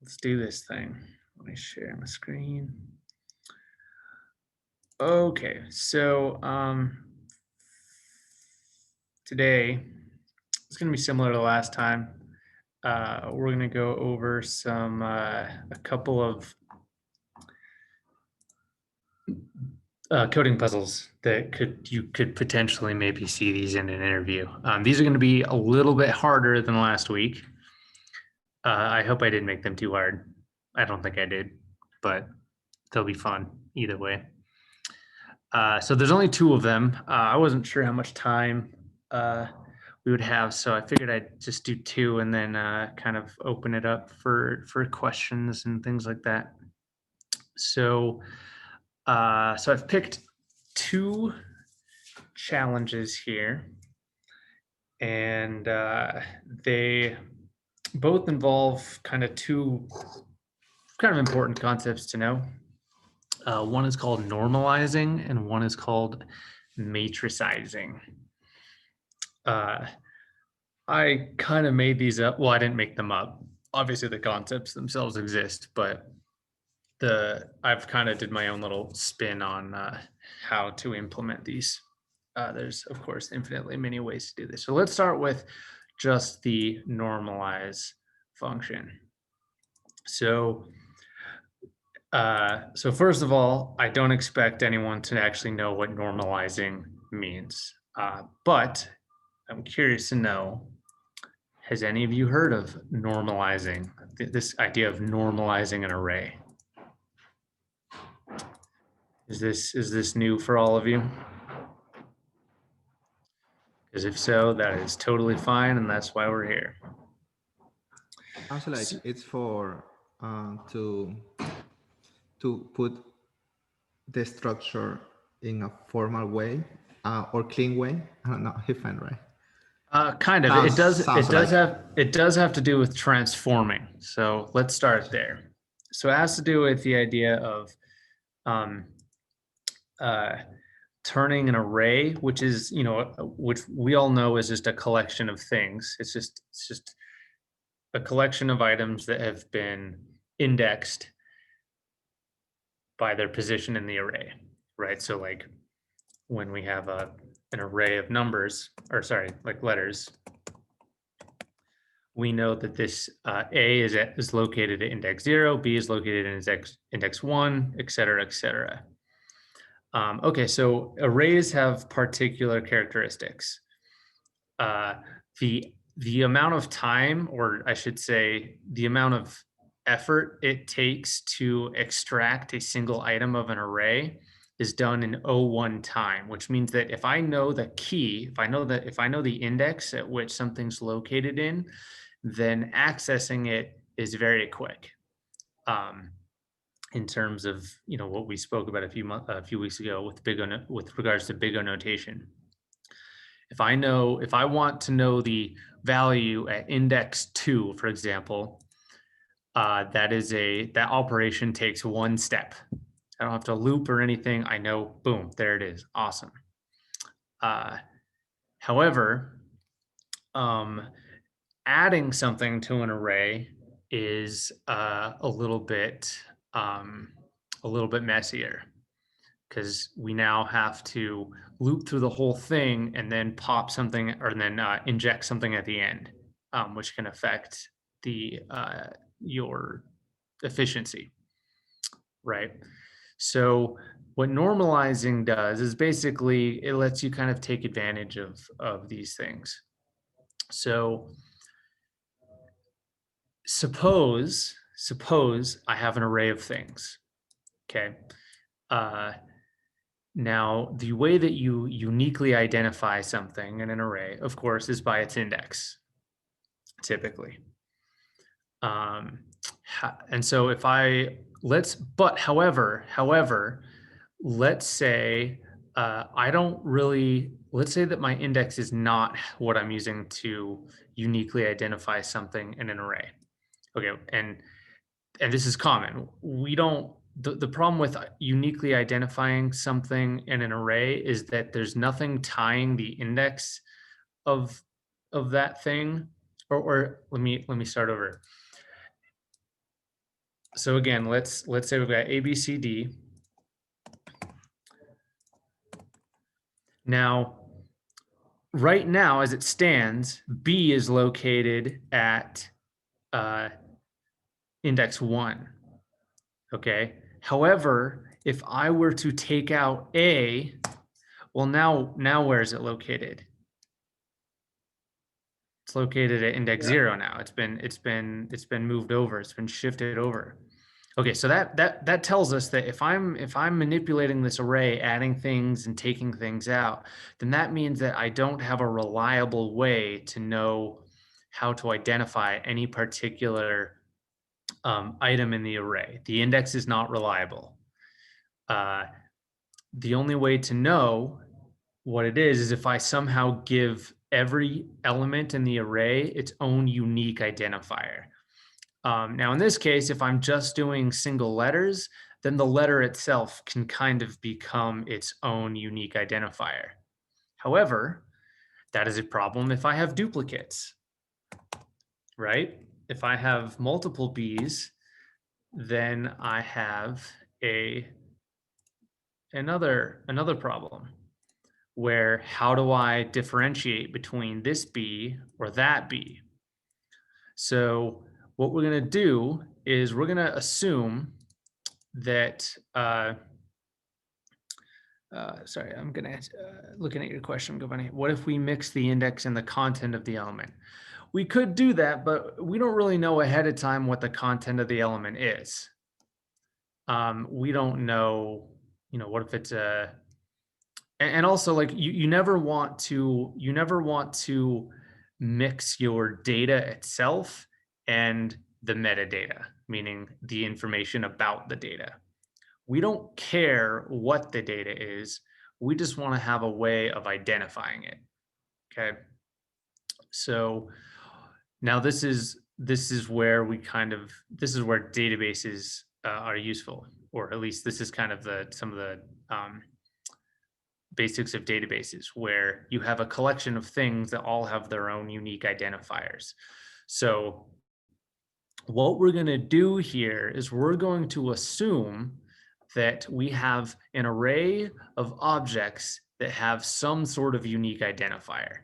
Let's do this thing. Let me share my screen. Okay, so today it's going to be similar to last time. We're going to go over a couple of coding puzzles that you could potentially maybe see these in an interview. These are going to be a little bit harder than last week. I hope I didn't make them too hard. I don't think I did, but they'll be fun either way. So there's only two of them. I wasn't sure how much time we would have, so I figured I'd just do two and then kind of open it up for questions and things like that. So I've picked two challenges here, and they both involve kind of two kind of important concepts to know. One is called normalizing, and one is called matricizing. I kind of made these up. Well, I didn't make them up. Obviously, the concepts themselves exist, but I've kind of did my own little spin on how to implement these. There's, of course, infinitely many ways to do this. So let's start with just the normalize function. So first of all, I don't expect anyone to actually know what normalizing means, but I'm curious to know, has any of you heard of normalizing, this idea of normalizing an array? Is this new for all of you? Because if so, that is totally fine, and that's why we're here. Sounds like it's for to put the structure in a formal way or clean way. I don't know if I'm right. Kind of. It does have to do with transforming. So let's start there. So it has to do with the idea of turning an array, which is, which we all know is just a collection of things. It's just a collection of items that have been indexed by their position in the array, right? So like when we have an array of numbers, or sorry, like letters, we know that this A is located at index 0, B is located in index 1, et cetera, et cetera. Okay, so arrays have particular characteristics. The amount of time, or I should say, the amount of effort it takes to extract a single item of an array is done in O1 time, which means that if I know the key, if I know the index at which something's located in, then accessing it is very quick. In terms of what we spoke about a few weeks ago with regards to big O notation. If I want to know the value at index 2, for example, that operation takes one step. I don't have to loop or anything. I know, boom, there it is. Awesome. However, adding something to an array is a little bit messier, because we now have to loop through the whole thing and then pop something, or then inject something at the end, which can affect your efficiency, right? So what normalizing does is basically it lets you kind of take advantage of these things. So suppose I have an array of things. Okay. Now, the way that you uniquely identify something in an array, of course, is by its index, typically. And so if however, let's say let's say that my index is not what I'm using to uniquely identify something in an array. Okay, and this is common. The problem with uniquely identifying something in an array is that there's nothing tying the index of that thing, or let me start over. So again, let's say we've got A, B, C, D. Now, right now, as it stands, B is located at index 1. Okay. However, if I were to take out A, well, now where is it located? It's located at index 0 now. It's been moved over. It's been shifted over. Okay, so that tells us that if I'm manipulating this array, adding things and taking things out, then that means that I don't have a reliable way to know how to identify any particular item in the array. The index is not reliable. The only way to know what it is if I somehow give every element in the array its own unique identifier. Now, in this case, if I'm just doing single letters, then the letter itself can kind of become its own unique identifier. However, that is a problem if I have duplicates, right? If I have multiple B's, then I have another problem where how do I differentiate between this B or that B? So what we're going to do is we're going to assume that, sorry, I'm going to, looking at your question, Giovanni, what if we mix the index and the content of the element? We could do that, but we don't really know ahead of time what the content of the element is. We don't know, what if it's a, and also like you never want to mix your data itself and the metadata, meaning the information about the data. We don't care what the data is. We just want to have a way of identifying it. Okay. So now this is where this is where databases are useful, or at least this is kind of some of the basics of databases, where you have a collection of things that all have their own unique identifiers. So what we're going to do here is we're going to assume that we have an array of objects that have some sort of unique identifier.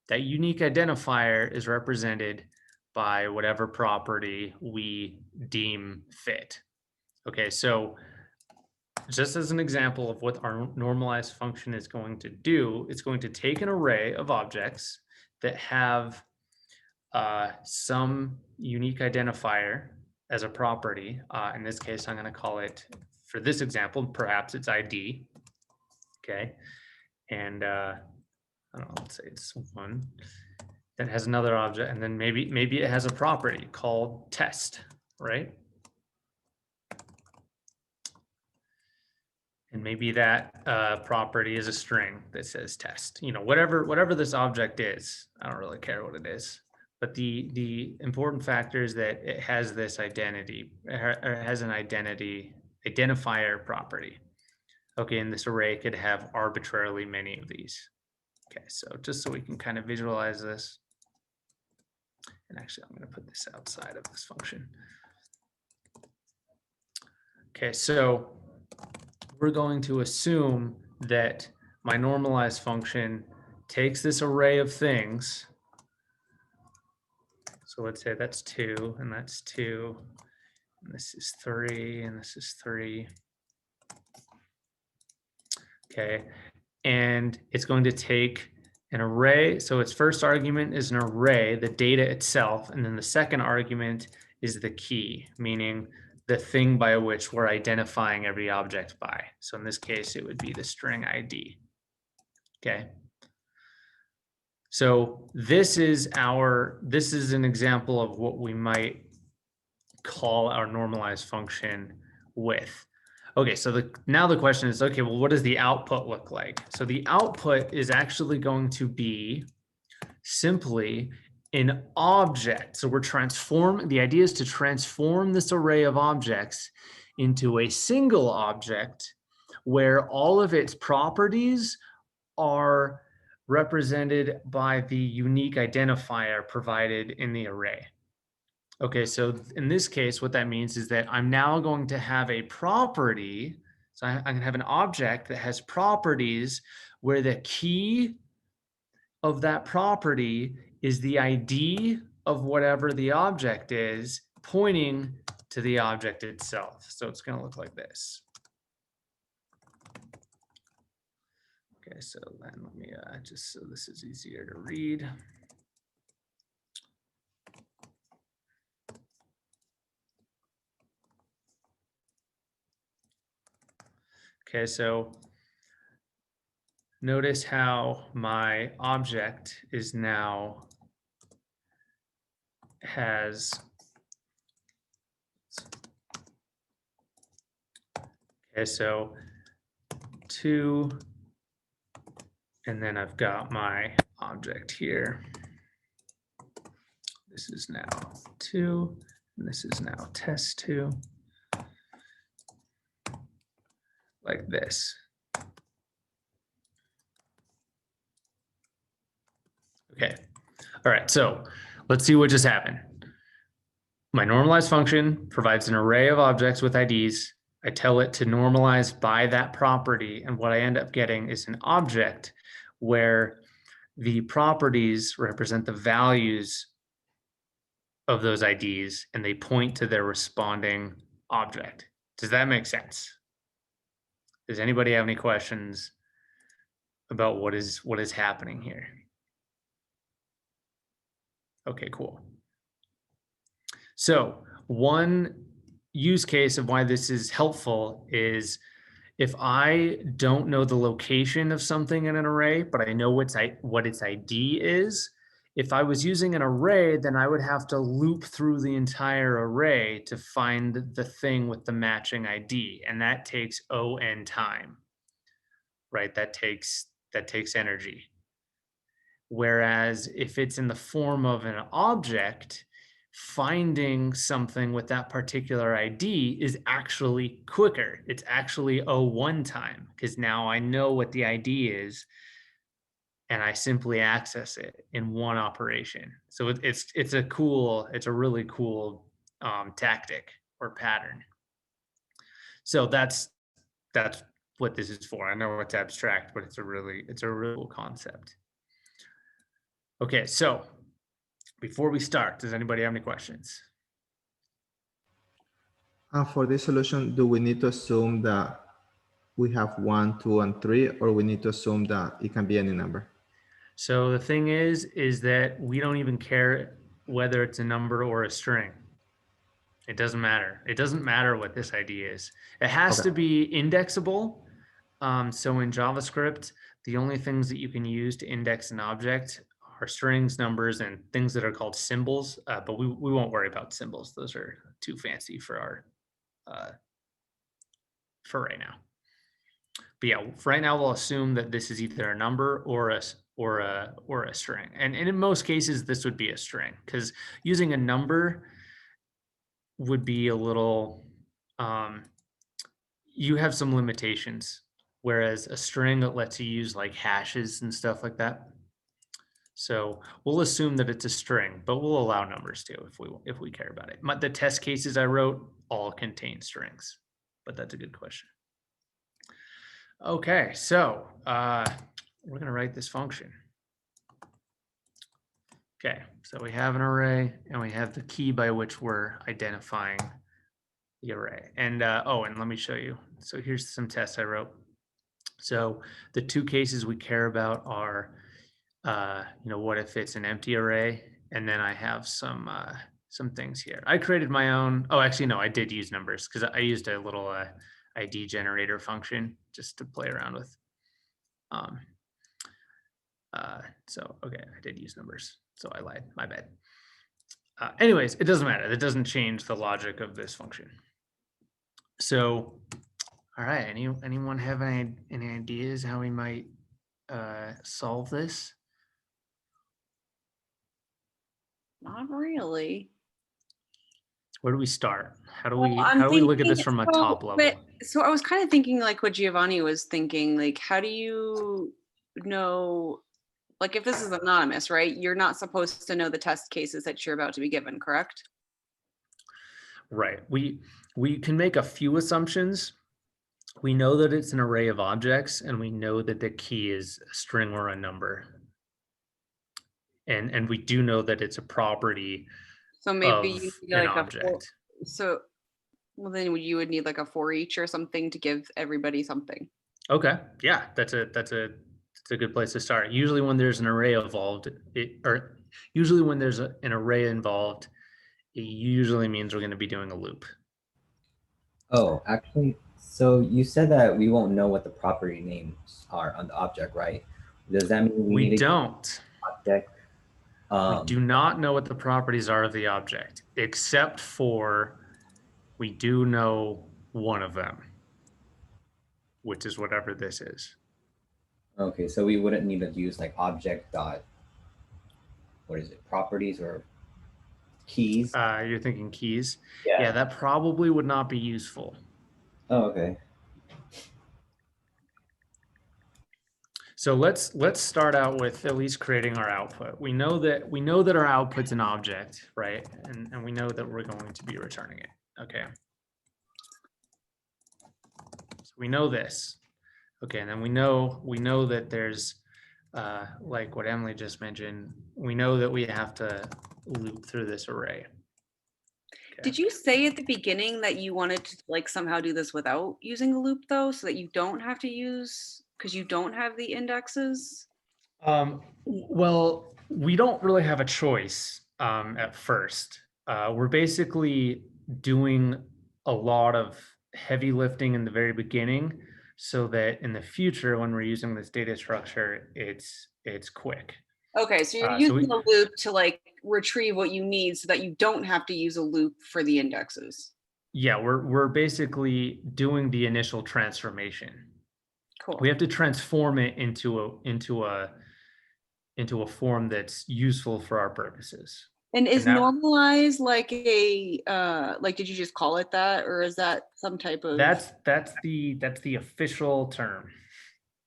That unique identifier is represented by whatever property we deem fit. Okay, so just as an example of what our normalized function is going to do, it's going to take an array of objects that have some unique identifier as a property. In this case, I'm going to call it, for this example, perhaps it's ID. Okay, and I don't know, let's say it's 1. Then has another object, and then maybe it has a property called test, right? And maybe that property is a string that says test. Whatever this object is, I don't really care what it is. But the important factor is that it has this identity, or it has an identifier property. Okay, and this array could have arbitrarily many of these. Okay, so just so we can kind of visualize this. And actually, I'm going to put this outside of this function. Okay, so we're going to assume that my normalized function takes this array of things. So let's say that's 2, and that's 2, and this is 3, and this is 3. Okay, and it's going to take an array. So its first argument is an array, the data itself, and then the second argument is the key, meaning the thing by which we're identifying every object by. So in this case, it would be the string ID. Okay. So this is an example of what we might call our normalized function with. Okay, so now the question is, okay, well, what does the output look like? So the output is actually going to be simply an object. So the idea is to transform this array of objects into a single object where all of its properties are represented by the unique identifier provided in the array. Okay, so in this case, what that means is that I'm now going to have a property. So I'm going to have an object that has properties where the key of that property is the ID of whatever the object is, pointing to the object itself. So it's going to look like this. Okay, so then let me just so this is easier to read. Okay, so notice how my object is now has, okay, so 2, and then I've got my object here. This is now 2, and this is now test 2, like this. Okay, all right, so let's see what just happened. My normalized function provides an array of objects with IDs. I tell it to normalize by that property, and what I end up getting is an object where the properties represent the values of those IDs, and they point to their responding object. Does that make sense? Does anybody have any questions about what is happening here? Okay, cool. So one use case of why this is helpful is if I don't know the location of something in an array, but I know what its ID is, if I was using an array, then I would have to loop through the entire array to find the thing with the matching ID, and that takes O(n) time, right? That takes energy. Whereas if it's in the form of an object, finding something with that particular ID is actually quicker. It's actually O(1) time, because now I know what the ID is and I simply access it in one operation. So it's a really cool tactic or pattern. So that's what this is for. I know it's abstract, but it's a really cool concept. Okay, so before we start, does anybody have any questions? For this solution, do we need to assume that we have 1, 2, and 3, or we need to assume that it can be any number? So the thing is that we don't even care whether it's a number or a string. It doesn't matter. It doesn't matter what this ID is. It has to be indexable. So in JavaScript, the only things that you can use to index an object are strings, numbers, and things that are called symbols. But we won't worry about symbols. Those are too fancy for our for right now. But yeah, for right now we'll assume that this is either a number or a string. And in most cases, this would be a string, because using a number would be a little, you have some limitations, whereas a string that lets you use like hashes and stuff like that. So we'll assume that it's a string, but we'll allow numbers too if we care about it. The test cases I wrote all contain strings, but that's a good question. Okay, so we're going to write this function. Okay, so we have an array and we have the key by which we're identifying the array. And and let me show you. So here's some tests I wrote. So the two cases we care about are, what if it's an empty array? And then I have some things here. I created my own. Oh, actually, no, I did use numbers because I used a little ID generator function just to play around with. So, okay, I did use numbers. So I lied, my bad. Anyways, it doesn't matter. That doesn't change the logic of this function. So, all right, anyone have any ideas how we might solve this? Not really. Where do we start? How do Well, we look at this from a top level? So I was kind of thinking like what Giovanni was thinking, like how do you know, like if this is anonymous, right? You're not supposed to know the test cases that you're about to be given, correct? Right. We can make a few assumptions. We know that it's an array of objects, and we know that the key is a string or a number. And we do know that it's a property So maybe of you need an like object. so well then you would need like a for each or something to give everybody something. Okay. Yeah, that's a good place to start. Usually when there's an array involved, or usually when there's an array involved, it usually means we're going to be doing a loop. Oh, actually, so you said that we won't know what the property names are on the object, right? Does that mean we We need don't. an object? We do not know what the properties are of the object, except for we do know one of them, which is whatever this is. Okay, so we wouldn't need to use like object dot, what is it, properties or keys? You're thinking keys? Yeah. Yeah, that probably would not be useful. Oh, okay. So let's start out with at least creating our output. We know that our output's an object, right? And we know that we're going to be returning it. Okay. So we know this. Okay, and then we know that there's like what Emily just mentioned, we know that we have to loop through this array. Okay. Did you say at the beginning that you wanted to like somehow do this without using a loop though, so that you don't have to use, because you don't have the indexes? Well, we don't really have a choice at first. We're basically doing a lot of heavy lifting in the very beginning so that in the future, when we're using this data structure, it's quick. Okay, so you're so using a loop to like retrieve what you need so that you don't have to use a loop for the indexes. Yeah, we're basically doing the initial transformation. Cool. We have to transform it into a form that's useful for our purposes. And is that- normalize like a like did you just call it that, or is that some type of That's the official term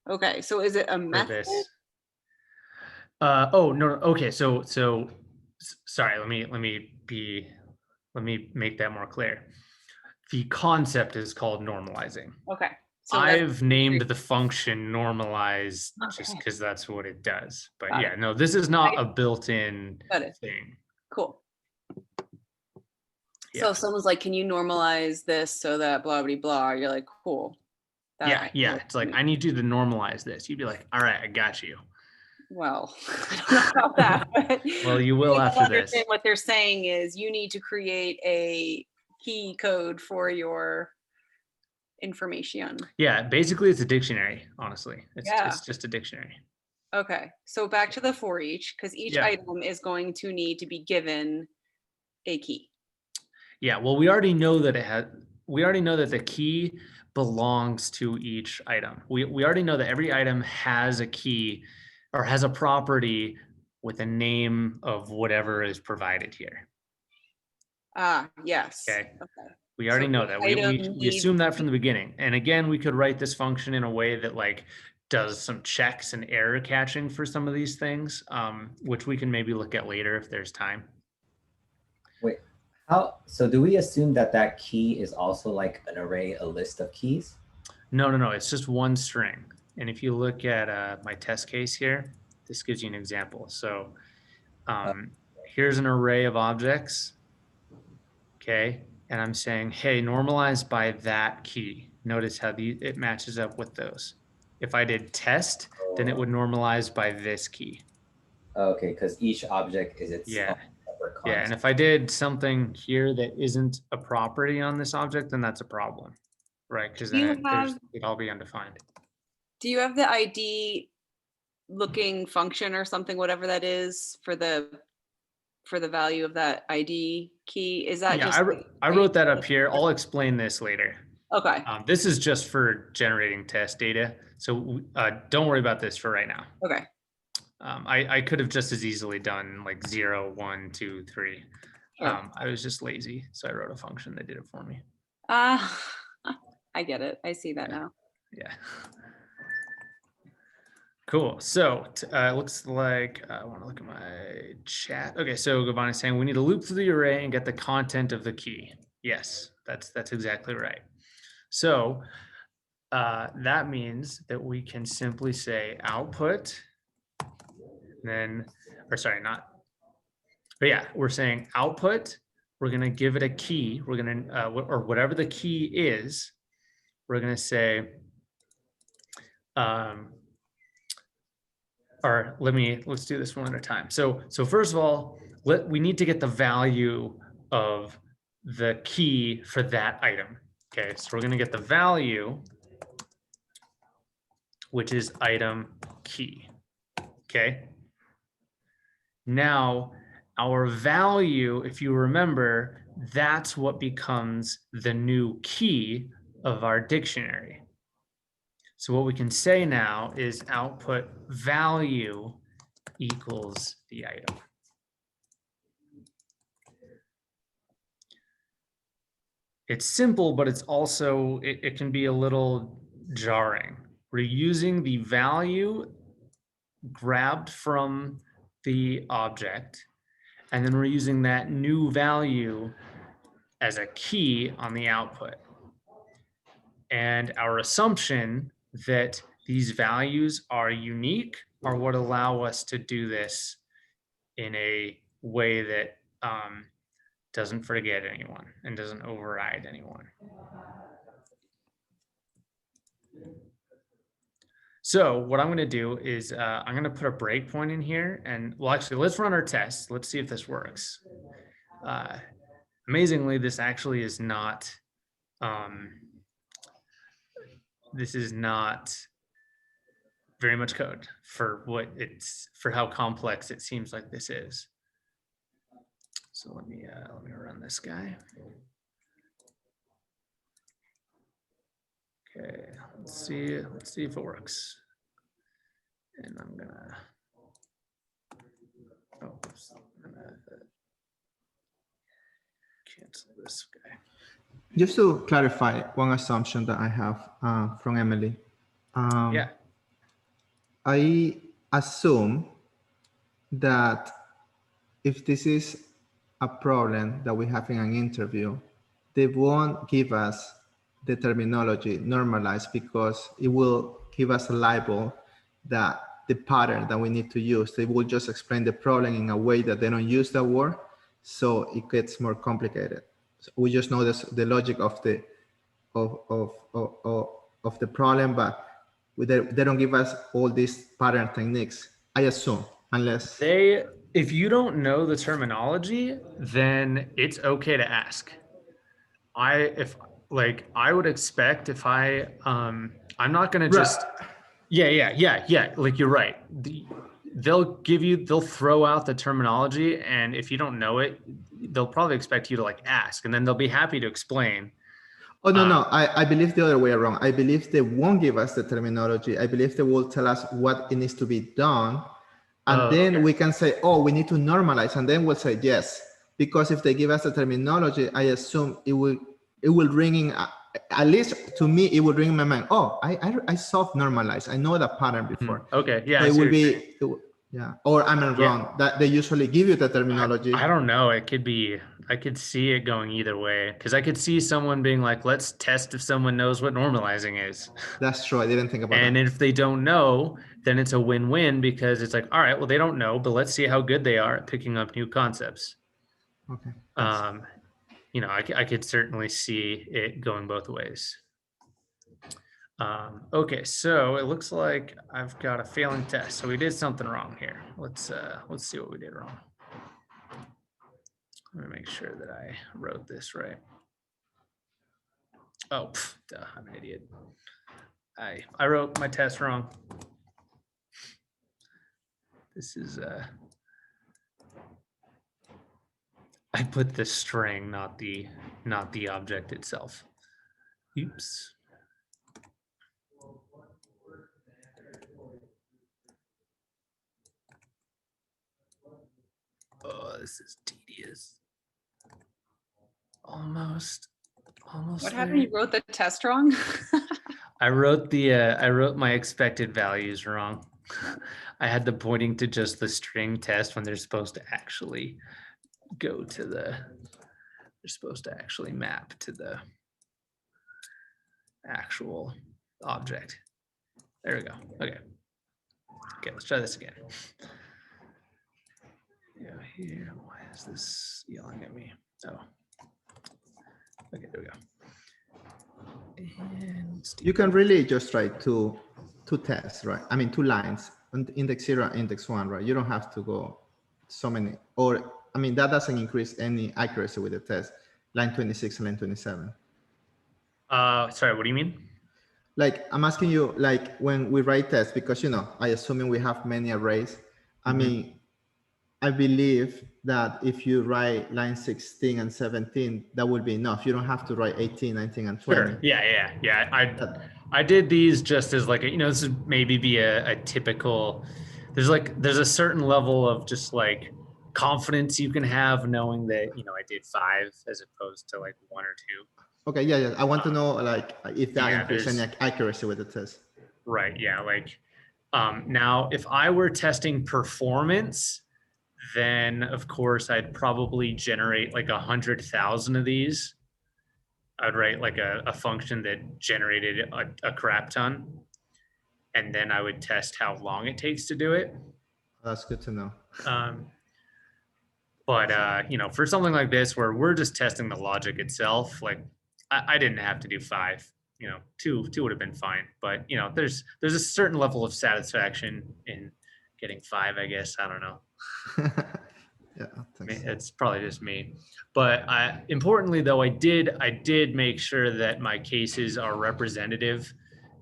okay, so is it a for method? this. Oh no, okay, so sorry, let me make that more clear. The concept is called normalizing. Okay. So that's I've named the function normalize just Okay. because that's what it does. But Got yeah, it. no, this is not a built-in Got it. thing. Cool. Yeah. So if someone's like, can you normalize this so that blah blah blah, you're like, cool. That Yeah. works It's for like, me. I need you to normalize this. You'd be like, all right, I got you. Well, I don't know about that. But Well, you will I after this. understand what they're saying is you need to create a key code for your information. Yeah, basically it's a dictionary, honestly. Yeah. It's just a dictionary. Okay, so back to the for each, because each Yeah. item is going to need to be given a key. Yeah, well, we already know that the key belongs to each item. We already know that every item has a key or has a property with a name of whatever is provided here. Ah, yes. Okay. Okay. We already So know each that. item We assume that from the beginning. And again, we could write this function in a way that like does some checks and error catching for some of these things, which we can maybe look at later if there's time. Wait, so do we assume that that key is also like an array, a list of keys? No, it's just one string. And if you look at my test case here, this gives you an example. So here's an array of objects, okay? And I'm saying, hey, normalize by that key. Notice how it matches up with those. If I did test, then it would normalize by this key. Okay, because each object is its Yeah. own separate Yeah, concept. and if I did something here that isn't a property on this object, then that's a problem, right? Because Do you then have- it'd all be undefined. Do you have the ID looking function or something, whatever that is, for the value of that ID key? Is that Yeah, just I wrote that up here. I'll explain this later. okay? This is just for generating test data. So don't worry about this for right now. Okay. I could have just as easily done like 0, 1, 2, 3. Sure. I was just lazy. So I wrote a function that did it for me. I get it. I see that now. Yeah. Cool. So it looks like I want to look at my chat. Okay, so Giovanni's saying we need to loop through the array and get the content of the key. Yes, that's exactly right. So that means that we can simply say output, then, or sorry, not, but yeah, we're saying output, we're gonna give it a key, we're gonna, or whatever the key is, we're gonna say, or let's do this one at a time. So first of all, we need to get the value of the key for that item. Okay, so we're gonna get the value, which is item key. Okay. Now, our value, if you remember, that's what becomes the new key of our dictionary. So what we can say now is output value equals the item. It's simple, but it's also, it can be a little jarring. We're using the value grabbed from the object, and then we're using that new value as a key on the output. And our assumption that these values are unique are what allow us to do this in a way that doesn't forget anyone and doesn't override anyone. So what I'm going to do is I'm going to put a breakpoint in here, and well, actually, let's run our test. Let's see if this works. Amazingly, this actually is not. This is not very much code for how complex it seems like this is. So let me run this guy. Okay, let's see if it works. And I'm gonna, cancel this guy. Just to clarify one assumption that I have from Emily. Yeah. I assume that if this is a problem that we have in an interview, they won't give us the terminology normalized because it will give us a label that the pattern that we need to use. They will just explain the problem in a way that they don't use the word, so it gets more complicated. So we just know this, the logic of the problem, but they don't give us all these pattern techniques, I assume, unless if you don't know the terminology, then it's okay to ask. I would expect if I'm not gonna just yeah, like you're right. They'll throw out the terminology, and if you don't know it, they'll probably expect you to like ask, and then they'll be happy to explain. Oh, no, I believe the other way around. I believe they won't give us the terminology. I believe they will tell us what it needs to be done. And then we can say, oh, we need to normalize. And then we'll say yes. Because if they give us the terminology, I assume it will ring in, at least to me, it would ring in my mind. Oh, I saw normalize. I know that pattern before. Okay, yeah. So it will be, yeah. Or I'm wrong. That they usually give you the terminology. I don't know. It could be, I could see it going either way, because I could see someone being like, let's test if someone knows what normalizing is. That's true. I didn't think about that. And if they don't know, then it's a win-win, because it's like, all right, well, they don't know, but let's see how good they are at picking up new concepts. Okay. You know, I could certainly see it going both ways. Okay, so it looks like I've got a failing test. So we did something wrong here. Let's see what we did wrong. Let me make sure that I wrote this right. Oh, duh, I'm an idiot. I wrote my test wrong. This is I put the string, not the object itself. Oops. Oh, this is tedious. Almost. What happened? You wrote the test wrong? I wrote my expected values wrong. I had them pointing to just the string test when they're supposed to actually go to the They're supposed to actually map to the actual object. There we go. Okay. Okay, let's try this again. Yeah, here. Why is this yelling at me? Oh. Okay, there we go. And let's do You can really just try two tests, right? I mean, 2 lines, index 0, index 1, right? You don't have to go so many, or, I mean, that doesn't increase any accuracy with the test. Line 26 and line 27. sorry, what do you mean? Like, I'm asking you, like, when we write tests, because, you know, I assuming we have many arrays. I mean, I believe that if you write line 16 and 17, that would be enough. You don't have to write 18, 19, and 20. Sure. Yeah. I did these just as like, this would maybe be a typical, there's a certain level of just like confidence you can have knowing that, I did 5 as opposed to like 1 or 2. Okay, yeah. I want to know, like, if that Yeah, increases any accuracy with the test. Right. Yeah. Like, now if I were testing performance, then of course I'd probably generate like 100,000 of these. I'd write like a function that generated a crap ton. And then I would test how long it takes to do it. That's good to know. But for something like this, where we're just testing the logic itself, like I didn't have to do 5, 2 would have been fine. But, there's a certain level of satisfaction in getting 5, I guess. I don't know. Yeah, thanks. It's probably just me. But importantly, though, I did make sure that my cases are representative.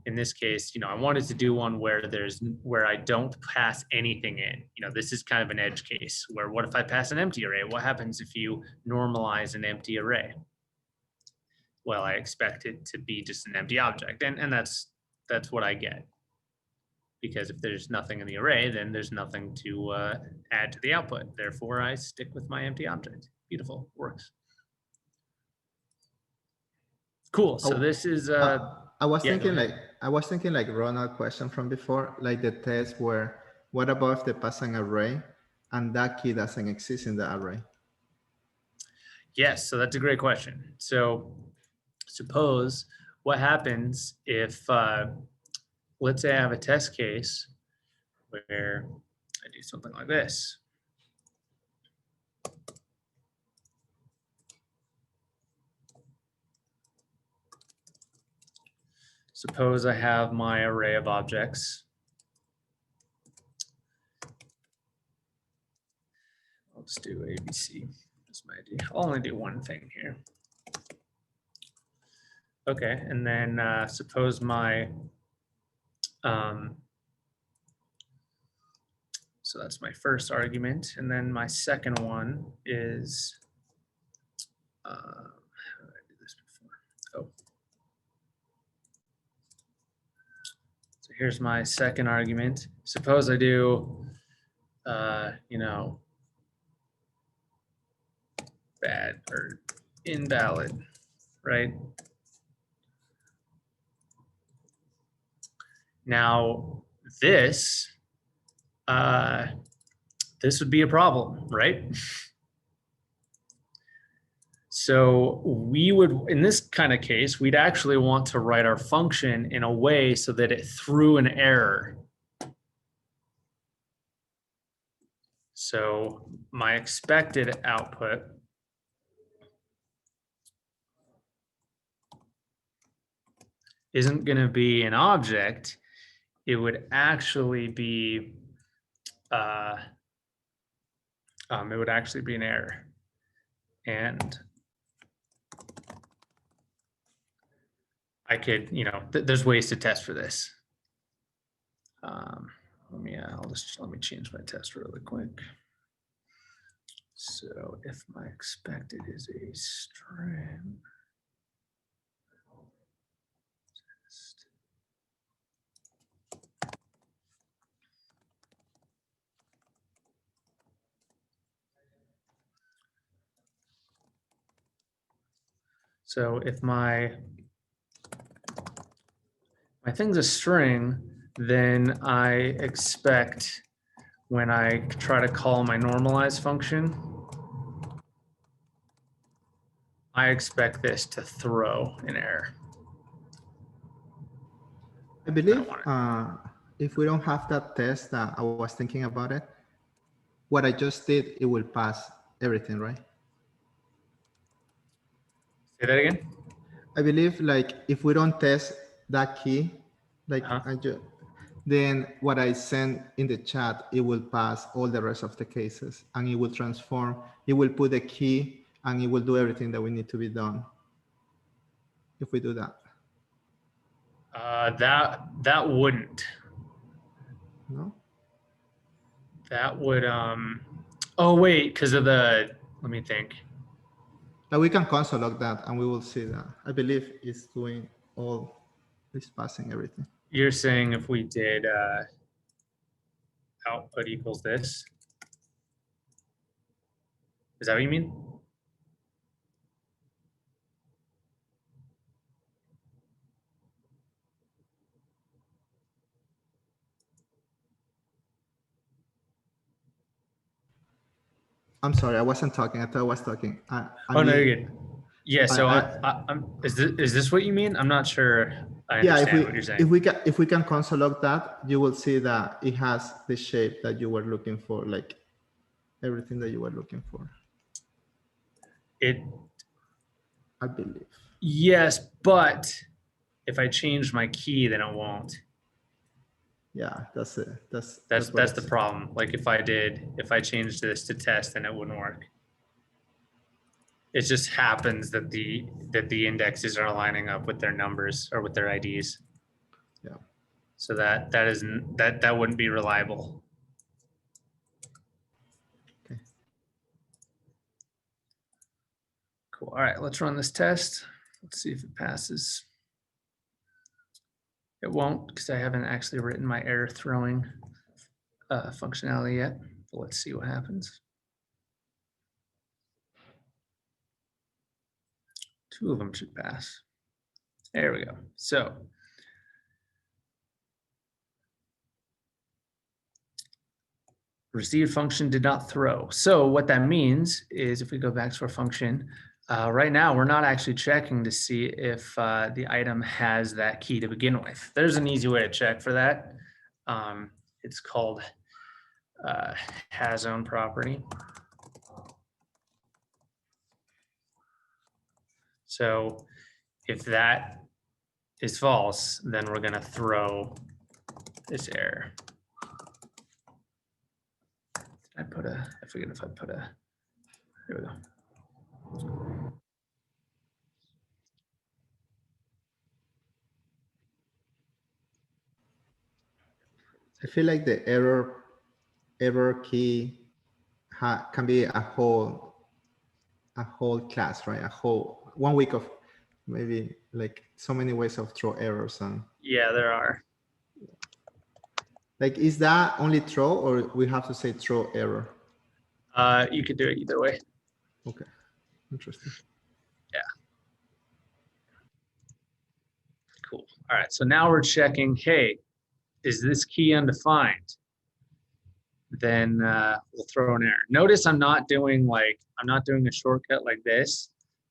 In this case, I wanted to do one where I don't pass anything in. This is kind of an edge case where what if I pass an empty array? What happens if you normalize an empty array? Well, I expect it to be just an empty object, and that's what I get. Because if there's nothing in the array, then there's nothing to add to the output. Therefore, I stick with my empty object. Beautiful, works. Cool. So this is. I was yeah, thinking like Ronald question from before, like the test where, what about if they pass an array and that key doesn't exist in the array? Yes, so that's a great question. So suppose what happens if, let's say I have a test case where I do something like this. Suppose I have my array of objects. I'll just do ABC. That's my idea. I'll only do one thing here. Okay, and then suppose my, so that's my first argument, and then my second one is, how did I do this before? Oh. So here's my second argument. Suppose I do, bad or invalid, right? Now this would be a problem, right? So we would, in this kind of case, we'd actually want to write our function in a way so that it threw an error. So my expected output isn't going to be an object. It would actually be, an error. And I could, there's ways to test for this. Let me change my test really quick. So if my expected is a string, so if my thing's a string, then I expect when I try to call my normalize function, I expect this to throw an error. I believe want if we don't have that test that I was thinking about it, what I just did, it will pass everything, right? Say that again. I believe like if we don't test that key, like then what I send in the chat, it will pass all the rest of the cases and it will transform, it will put the key and it will do everything that we need to be done if we do that. That wouldn't. No? That would oh wait, because of the, let me think. But we can console log that and we will see that. I believe it's doing all, it's passing everything. You're saying if we did output equals this. Is that what you mean? I'm sorry, I wasn't talking. I thought I was talking. I Oh no, mean, you're good. Yeah. So I'm. Is this what you mean? I'm not sure. I understand what you're saying. if we can console log that, you will see that it has the shape that you were looking for, like everything that you were looking for. I believe. Yes, but if I change my key, then it won't. Yeah, that's it. That's the problem. Like if I changed this to test, then it wouldn't work. It just happens that the indexes are lining up with their numbers or with their IDs. Yeah. So that wouldn't be reliable. Okay. Cool. All right, let's run this test. Let's see if it passes. It won't because I haven't actually written my error throwing functionality yet. But let's see what happens. 2 of them should pass. There we go. So received function did not throw. So what that means is if we go back to our function, right now we're not actually checking to see if the item has that key to begin with. There's an easy way to check for that. It's called has own property. So if that is false, then we're going to throw this error. I forget if I put a, here we go. I feel like the error key can be a whole class, right? A whole 1 week of maybe like so many ways of throw errors. And yeah, there are. like, is that only throw or we have to say throw error? You could do it either way. Okay, interesting. Yeah. Cool. All right, so now we're checking, hey, is this key undefined? Then we'll throw an error. Notice I'm not doing a shortcut like this,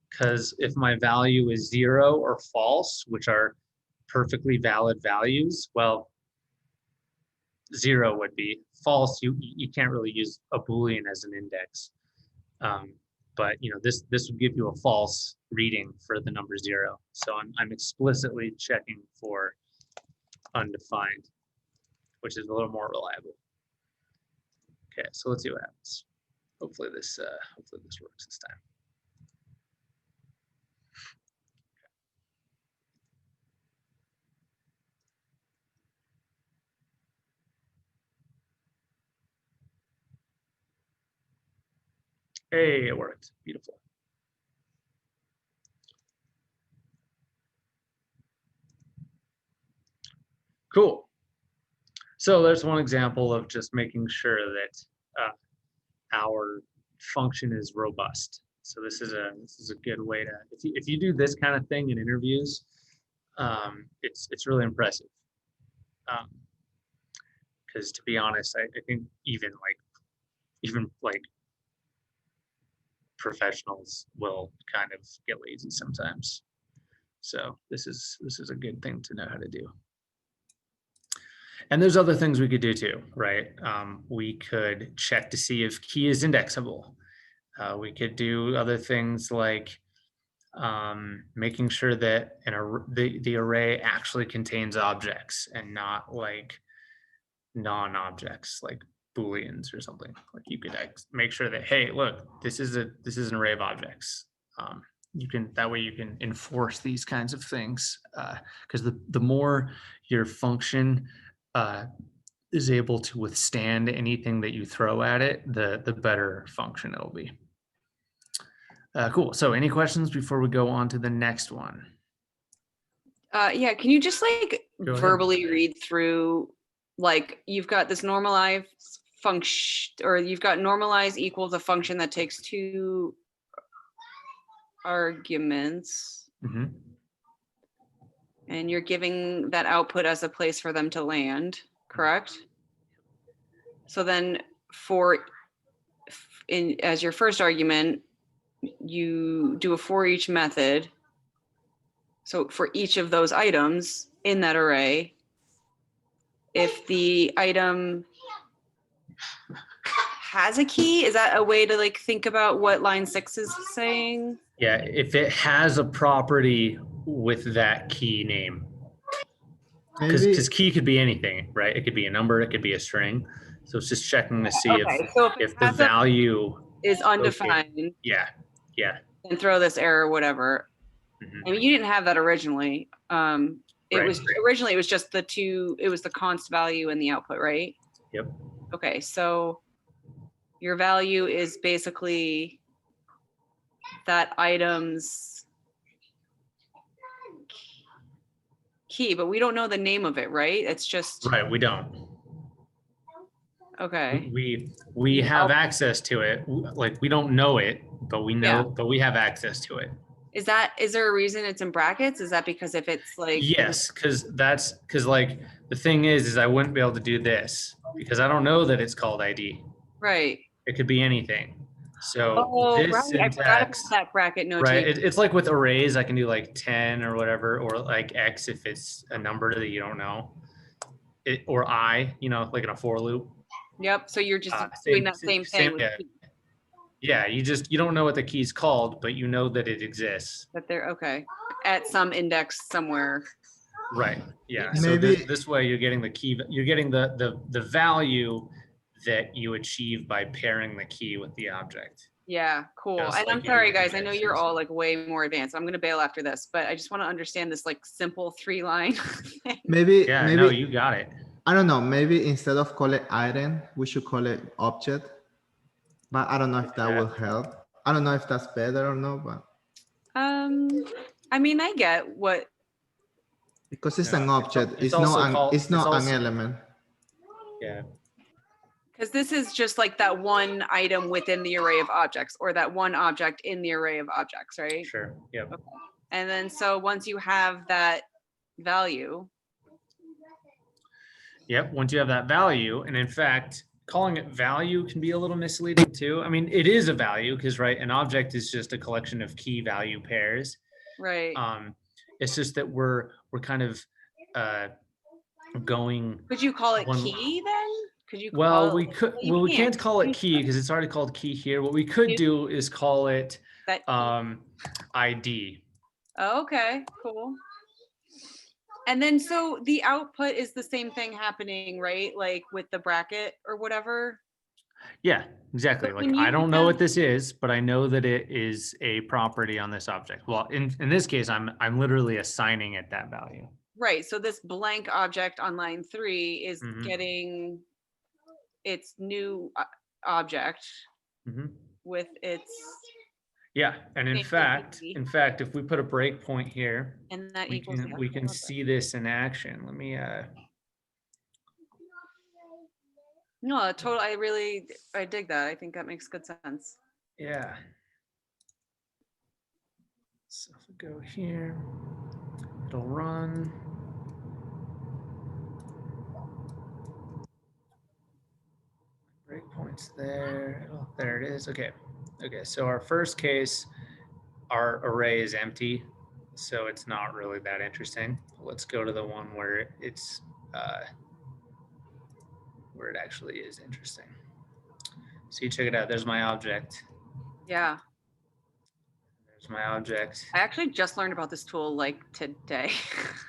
because if my value is 0 or false, which are perfectly valid values, well, 0 would be false. You can't really use a Boolean as an index. But this would give you a false reading for the number 0. So I'm explicitly checking for undefined, which is a little more reliable. Okay, so let's see what happens. Hopefully this works this time. Hey, it worked. Beautiful. Cool. So there's one example of just making sure that our function is robust. So this is a good way to, if you do this kind of thing in interviews, it's really impressive. Because to be honest, I think even like professionals will kind of get lazy sometimes. So this is a good thing to know how to do. And there's other things we could do too, right? We could check to see if key is indexable. We could do other things like making sure that the array actually contains objects and not like non-objects like booleans or something. Like you could make sure that, hey, look, this is an array of objects. That way you can enforce these kinds of things, because the more your function is able to withstand anything that you throw at it, the better function it'll be. Cool. So any questions before we go on to the next one? Yeah, can you just like Go ahead. verbally read through, like you've got this normalized function, or you've got normalize equals a function that takes 2 arguments, Mhm. and you're giving that output as a place for them to land, correct? So then as your first argument, you do a for each method. So for each of those items in that array, if the item has a key, is that a way to like think about what line 6 is saying? Yeah, if it has a property with that key name, Maybe because key could be anything, right? It could be a number, it could be a string. So it's just checking to see Okay, so if if it the has a value, is undefined, yeah. then throw this error, whatever. Mhm. I mean, you didn't have that originally. It Right. was originally, it was just it was the const value and the output, right? Yep. Okay, so your value is basically that item's key, but we don't know the name of it, right? It's just, Right, we don't. okay. We have access to it. Like we don't know it, but we know, Yeah. but we have access to it. Is there a reason it's in brackets? Is that because if it's like, Yes, because like the thing is I wouldn't be able to do this because I don't know that it's called ID. right? It could be anything. So Oh, this right. I forgot about syntax, that bracket right? notation. It's like with arrays, I can do like 10 or whatever, or like X if it's a number that you don't know. Or I, like in a for loop. Yep. So you're just doing that same thing with Yeah. key, Yeah, you don't know what the key's called, but you know that it exists. that they're okay at some index somewhere. Right. Yeah. So Maybe- this way you're getting the key, you're getting the value that you achieve by pairing the key with the object. Yeah, cool. Just And like I'm you sorry, do with guys. I know you're all like way more advanced. I'm gonna bail after this, but I just want to understand this like simple 3-line thing. maybe Yeah, no, you got it. I don't know. Maybe instead of call it item, we should call it object. But I don't know if that Yeah. will help. I don't know if that's better or not, but I mean, I get what, because it's No, an object, it's it's not also- an element. Yeah. because this is just like that one item within the array of objects, or that one object in the array of objects, right? Sure. Yep. And then so once you have that value, Yep. Once you have that value, and in fact, calling it value can be a little misleading too. I mean, it is a value because, right, an object is just a collection of key value pairs. right? It's just that we're kind of going. Could you call it one- key then? Could you? Well, call we it- could. you Well, we can't call it You key because it's already called key here. What we could You- do is call it that- ID. Oh, okay, cool. And then so the output is the same thing happening, right? Like with the bracket or whatever. Yeah, exactly. But Like when I you don't know have- what this is, but I know that it is a property on this object. Well, in this case, I'm literally assigning it that value. Right. So this blank object on line 3 is Mhm. getting its new object Mhm. with its, Yeah, and in Same fact, thing. if we put a breakpoint here, and that we equals. can the we can output. see this in action. Let me No, totally. I dig that. I think that makes good sense. yeah. So if we go here, it'll run. Breakpoints there. Oh, there it is. Okay. Okay, so our first case, our array is empty, so it's not really that interesting. Let's go to the one where it's where it actually is interesting. So you check it out. There's my object. Yeah. There's my object. I actually just learned about this tool like today.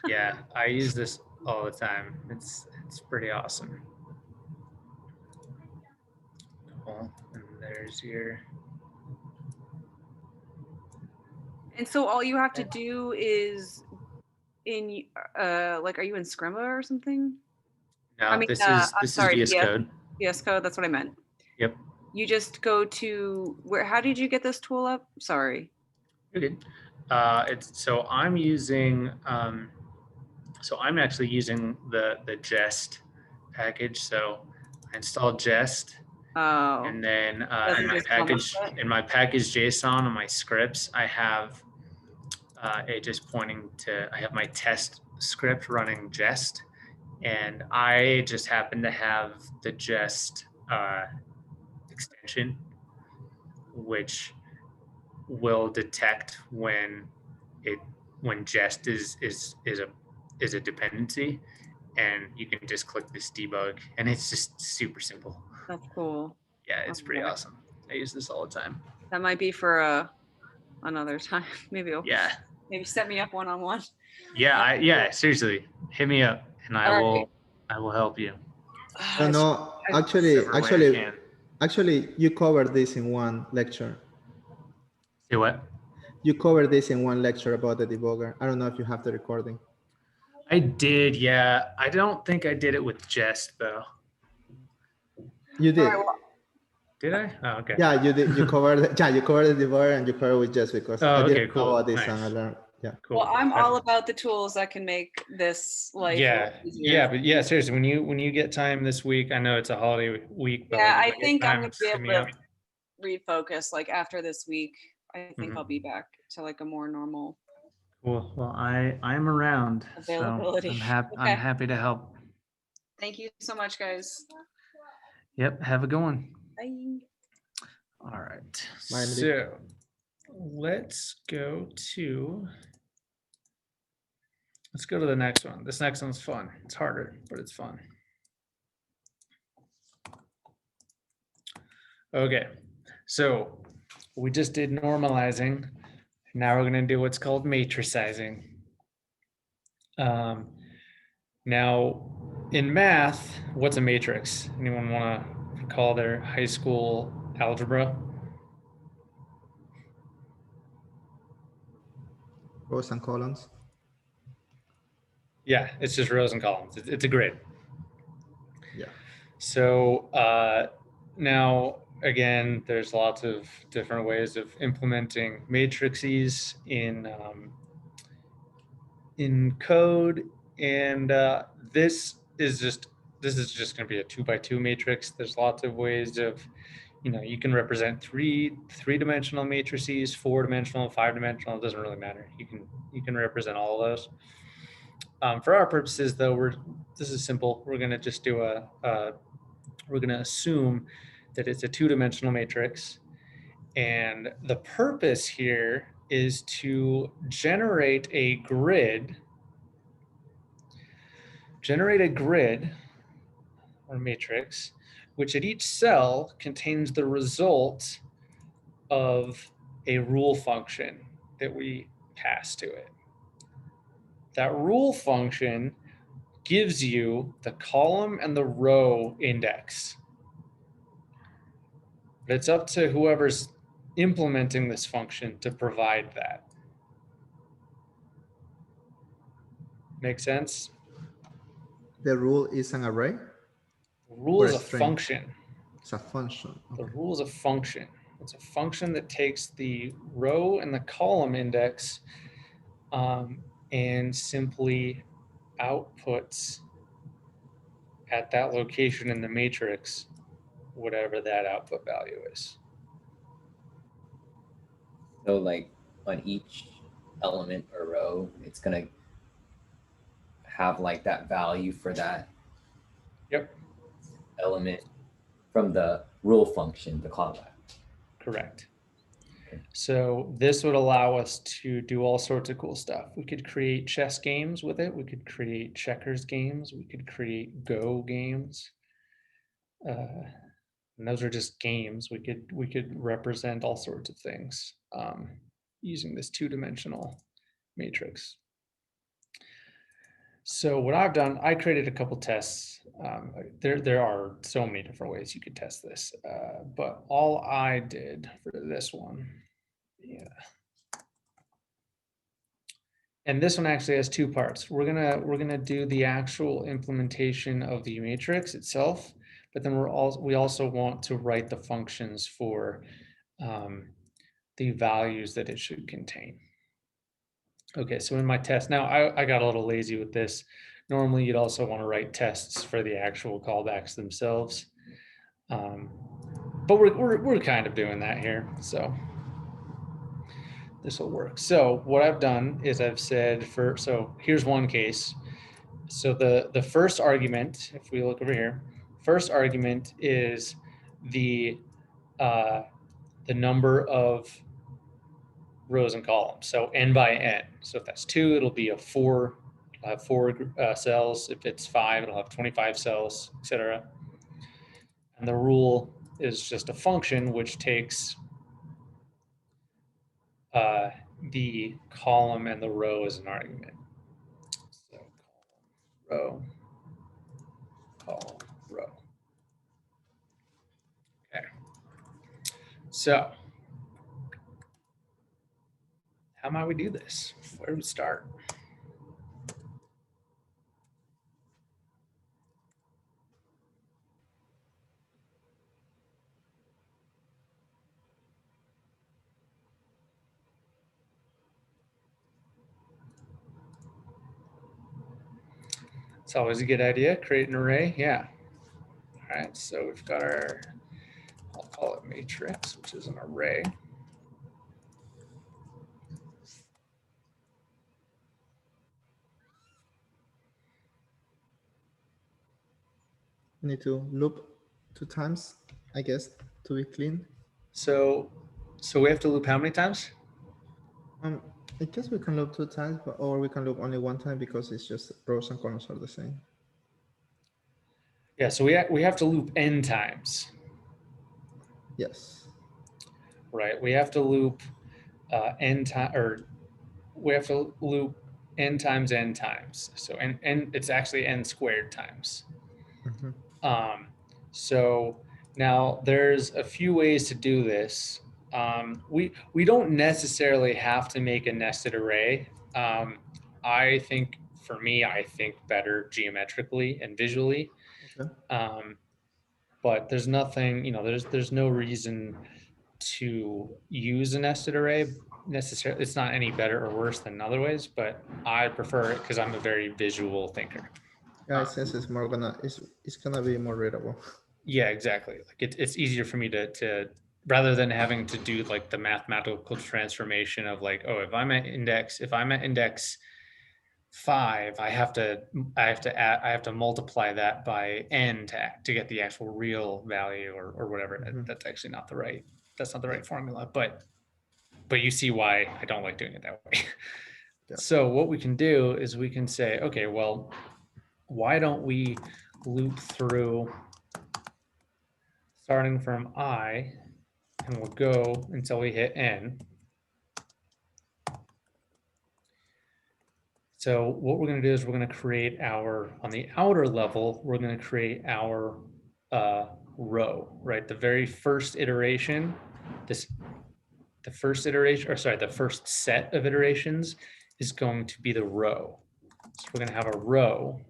Yeah, I use this all the time. It's pretty awesome. Cool. And there's your. And so all you have to do is like, are you in Scrimba or something? No, I mean, this I'm is sorry, VS VS Code. VS Code, that's what I meant. Yep. You just go to where, how did you get this tool up? Sorry. You're good. It's so I'm using so I'm actually using the Jest package. So I installed Jest, Oh, and then doesn't just come with it? in my package JSON on my scripts, I have it just pointing to, I have my test script running Jest, and I just happen to have the Jest extension, which will detect when Jest is a dependency, and you can just click this debug, and it's just super simple. That's cool. Yeah, it's pretty Okay. awesome. I use this all the time. That might be for another time. Maybe Yeah, maybe set me up one-on-one. yeah. Seriously, hit me up, and I All will help you. No, no, Whichever way I can. actually, you covered this in one lecture. Say what? You covered this in one lecture about the debugger. I don't know if you have the recording. I did, yeah. I don't think I did it with Jest though. You did. right, well, Did I? Oh, okay. Yeah, you did. You covered. Yeah, you covered the debugger and you covered with just because Oh, I okay, didn't know cool. about this Nice. and I learned. Yeah. Cool. well, I'm all about the tools that can make this life a Yeah, lot easier. yeah, but yeah, seriously, when you get time this week, I know it's a holiday week, but Yeah, like, I if you get think I'm time, gonna be hit able me to up. refocus like after this week. I think Mhm. I'll be back to like a more normal Cool. Well, I'm around, so availability. I'm Okay. happy to help. Thank you so much, guys. Yep. Have a good one. Bye. All right. Bye, Emily. So let's go to the next one. This next one's fun. It's harder, but it's fun. Okay. So we just did normalizing. Now we're going to do what's called matricizing. Now, in math, what's a matrix? Anyone want to recall their high school algebra? Rows and columns. Yeah, it's just rows and columns. It's a grid. Yeah. So now, again, there's lots of different ways of implementing matrices in code, and this is just going to be a 2x2 matrix. There's lots of ways of, you can represent three-dimensional matrices, 4-dimensional, 5-dimensional. It doesn't really matter. You can represent all of those. For our purposes, though, this is simple. We're going to just do we're going to assume that it's a 2-dimensional matrix, and the purpose here is to generate a grid or matrix, which at each cell contains the result of a rule function that we pass to it. That rule function gives you the column and the row index. But it's up to whoever's implementing this function to provide that. Make sense? The rule is an array. The rule Or is a a string. function. It's a function. The Okay. rule is a function. It's a function that takes the row and the column index and simply outputs at that location in the matrix whatever that output value is. So like on each element or row, it's gonna have like that value for that Yep, element from the rule function, the callback. correct. So this would allow us to do all sorts of cool stuff. We could create chess games with it. We could create checkers games. We could create Go games. And those are just games. We could represent all sorts of things using this two-dimensional matrix. So what I've done, I created a couple tests. There are so many different ways you could test this, but all I did for this one, yeah. And this one actually has two parts. We're gonna do the actual implementation of the matrix itself, but then we also want to write the functions for the values that it should contain. Okay, so in my test, now I got a little lazy with this. Normally, you'd also want to write tests for the actual callbacks themselves, but we're kind of doing that here, so this will work. So what I've done is I've said so here's one case. So the first argument, if we look over here, first argument is the number of rows and columns. So n by n. So if that's 2, it'll be a 4. It'll have 4 cells. If it's 5, it'll have 25 cells, etc. And the rule is just a function which takes the column and the row as an argument. So column, row. Okay. So how might we do this? Where do we start? It's always a good idea. Create an array. Yeah. All right. So we've got our, I'll call it matrix, which is an array. Need to loop 2 times, I guess, to be clean. So we have to loop how many times? I guess we can loop 2 times, or we can loop only 1 time because it's just rows and columns are the same. Yeah, so we have to loop n times. Yes. Right, we have to loop n time, or we have to loop n times n times. So n it's actually n squared times. Mm-hmm. So now there's a few ways to do this. We don't necessarily have to make a nested array. I think for me, I think better geometrically and visually. Okay. But there's nothing, there's no reason to use a nested array necessarily. It's not any better or worse than other ways, but I prefer it because I'm a very visual thinker. Yeah, since it's more it's gonna be more readable. Yeah, exactly. Like it's easier for me to rather than having to do like the mathematical transformation of like, oh, if I'm at index 5, I have to multiply that by n to get the actual real value or whatever. Mm-hmm. That's actually not the right formula, but you see why I don't like doing it that way. Yeah. So what we can do is we can say, okay, well, why don't we loop through starting from I, and we'll go until we hit n. So what we're going to do is we're going to create on the outer level, we're going to create our row, right? The very first iteration, the first set of iterations is going to be the row. So we're going to have a row,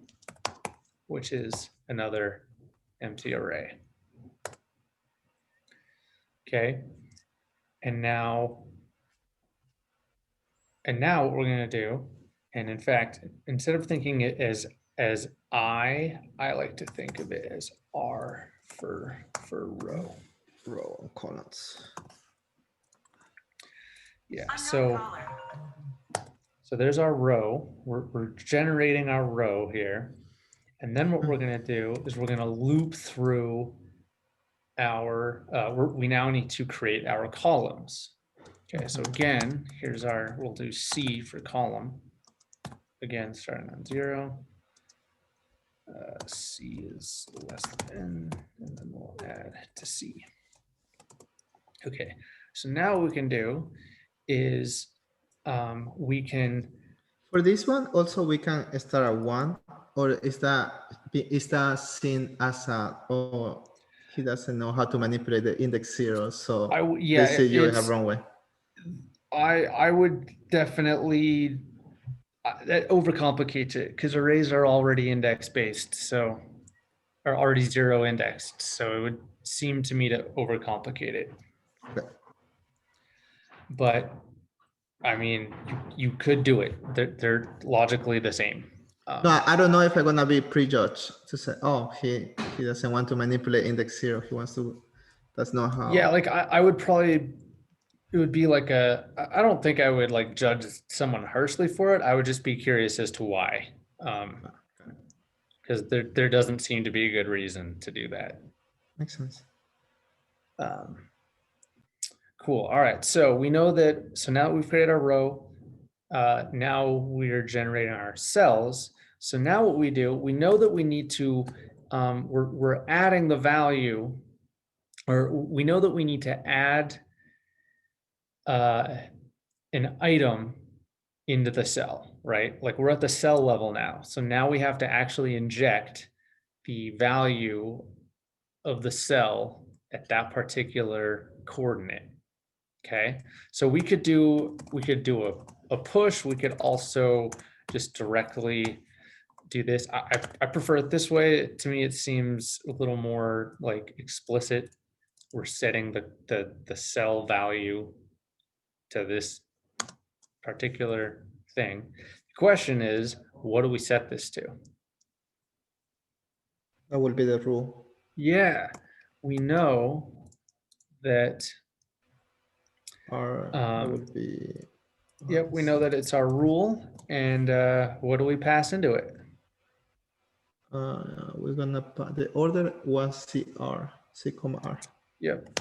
which is another empty array. Okay. And now what we're going to do, and in fact, instead of thinking it as I like to think of it as R for row. Row and columns. Yeah, so there's our row. We're generating our row here. And then what we're going to do is we're going to loop through our, we now need to create our columns. Okay, so again, here's our, we'll do C for column. Again, starting on 0. C is less than, and then we'll add to C. Okay, so now what we can do is we can, For this one, also we can start at 1, or is that seen as a, oh, he doesn't know how to manipulate the index 0, so yeah, they see you in a it's, wrong way. I would definitely, that overcomplicates it because arrays are already index based, so are already 0 indexed. So it would seem to me to overcomplicate it. Okay. But I mean, you could do it. They're logically the same. No, I don't know if I'm gonna be prejudged to say, oh, he doesn't want to manipulate index 0. He wants to. That's not how. Yeah, like I would probably, it would be like I don't think I would like judge someone harshly for it. I would just be curious as to why. Because there doesn't seem to be a good reason to do that. Makes sense. Cool. All right. So we know that, so now we've created our row. Now we're generating our cells. So now what we do, we know that we need to, we're adding the value, or we know that we need to add an item into the cell, right? Like we're at the cell level now. So now we have to actually inject the value of the cell at that particular coordinate. Okay, so we could do a push. We could also just directly do this. I prefer it this way. To me, it seems a little more like explicit. We're setting the cell value to this particular thing. The question is, what do we set this to? That will be the rule. Yeah, we know that. Or that would be. Yep, we know that it's our rule. And what do we pass into it? We're gonna the order was CR, C, R. Yep.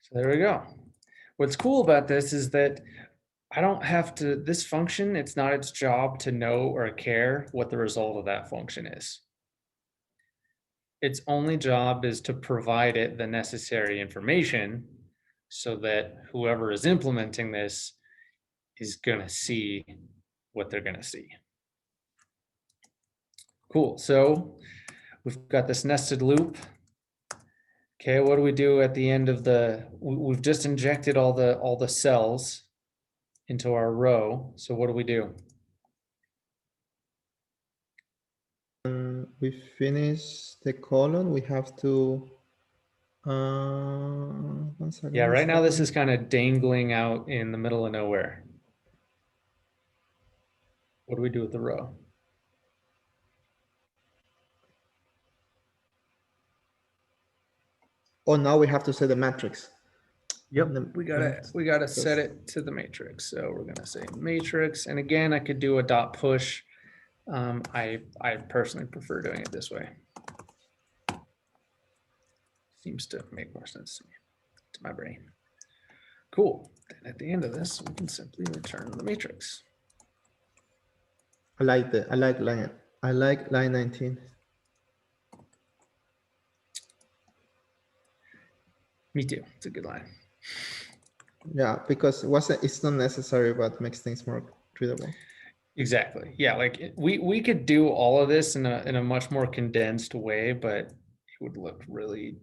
So there we go. What's cool about this is that I don't have to, this function, it's not its job to know or care what the result of that function is. Its only job is to provide it the necessary information so that whoever is implementing this is gonna see what they're gonna see. Cool, so we've got this nested loop. Okay, what do we do at the end of we've just injected all the cells into our row. So what do we do? We finish the column. We have to. One second, Yeah, right now this is kind of dangling out in the middle of nowhere. What do we do with the row? Oh, now we have to set the matrix. Yep, we gotta set it to the matrix. So we're gonna say matrix, and again, I could do a dot push. I personally prefer doing it this way. Seems to make more sense to me, to my brain. Cool. Then at the end of this, we can simply return the matrix. I like line 19. Me too. It's a good line. Yeah, because it's not necessary, but makes things more readable. Exactly. Yeah, like we could do all of this in a much more condensed way, but it would look really,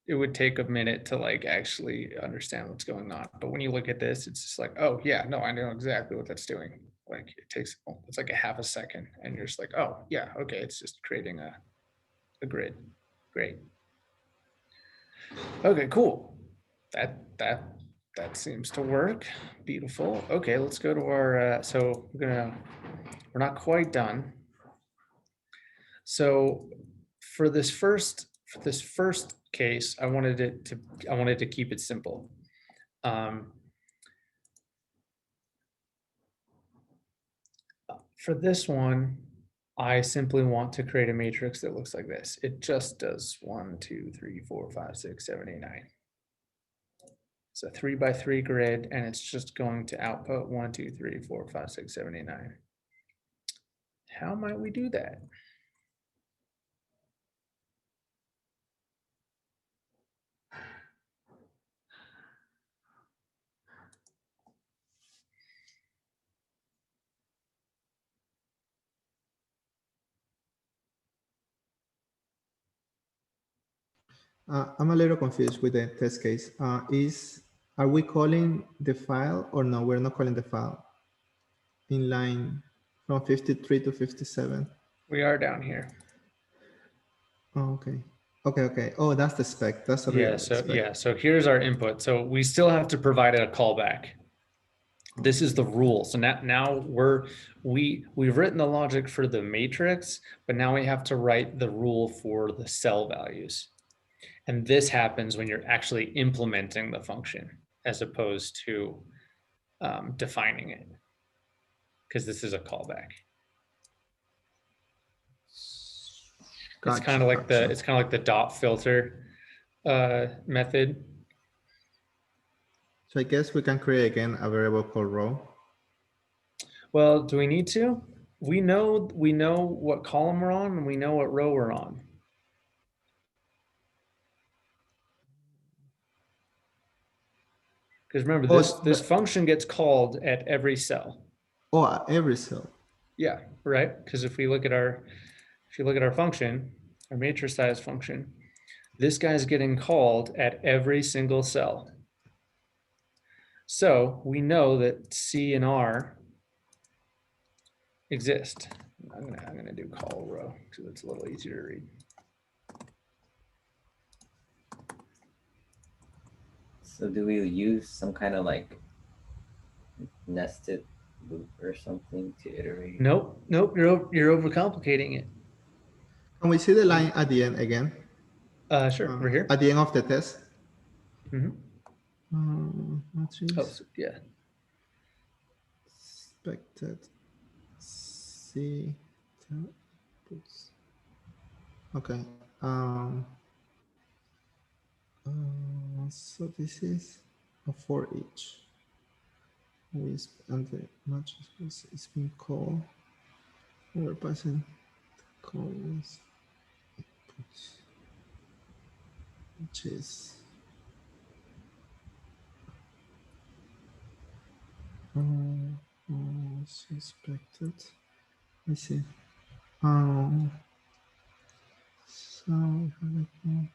it would take a minute to like actually understand what's going on. But when you look at this, it's just like, oh yeah, no, I know exactly what that's doing. Like it takes, it's like a half a second and you're just like, oh yeah, okay, it's just creating a grid. Great. Okay, cool. That seems to work. Beautiful. Okay, let's go to our, so we're not quite done. So for this first case, I wanted to keep it simple. For this one, I simply want to create a matrix that looks like this. It just does 1, 2, 3, 4, 5, 6, 7, 8, 9. It's a 3x3 grid, and it's just going to output 1, 2, 3, 4, 5, 6, 7, 8, 9. How might we do that? I'm a little confused with the test case. Are we calling the file or no? We're not calling the file in line from 53 to 57. We are down here. Oh, okay. Okay. Oh, that's the spec. That's the real spec. So here's our input. So we still have to provide a callback. This is the rule. So now we've written the logic for the matrix, but now we have to write the rule for the cell values. And this happens when you're actually implementing the function as opposed to defining it, because this is a callback. It's kind of like the dot filter method. So I guess we can create again a variable called row. Well, do we need to? We know what column we're on and we know what row we're on. Because remember, this function gets called at every cell. Oh, at every cell. Yeah, right. Because if you look at our function, our matricize function, this guy's getting called at every single cell. So we know that C and R exist. I'm gonna do call row because it's a little easier to read. So do we use some kind of like nested loop or something to iterate? Nope, you're overcomplicating it. Can we see the line at the end again? Sure, we're here. At the end of the test. Mm-hmm. Matrix. Oh, so, yeah. Expected C. Okay. So this is a for each. And the matrix is being called. We're passing calls, which is suspected. I see. So we have it now.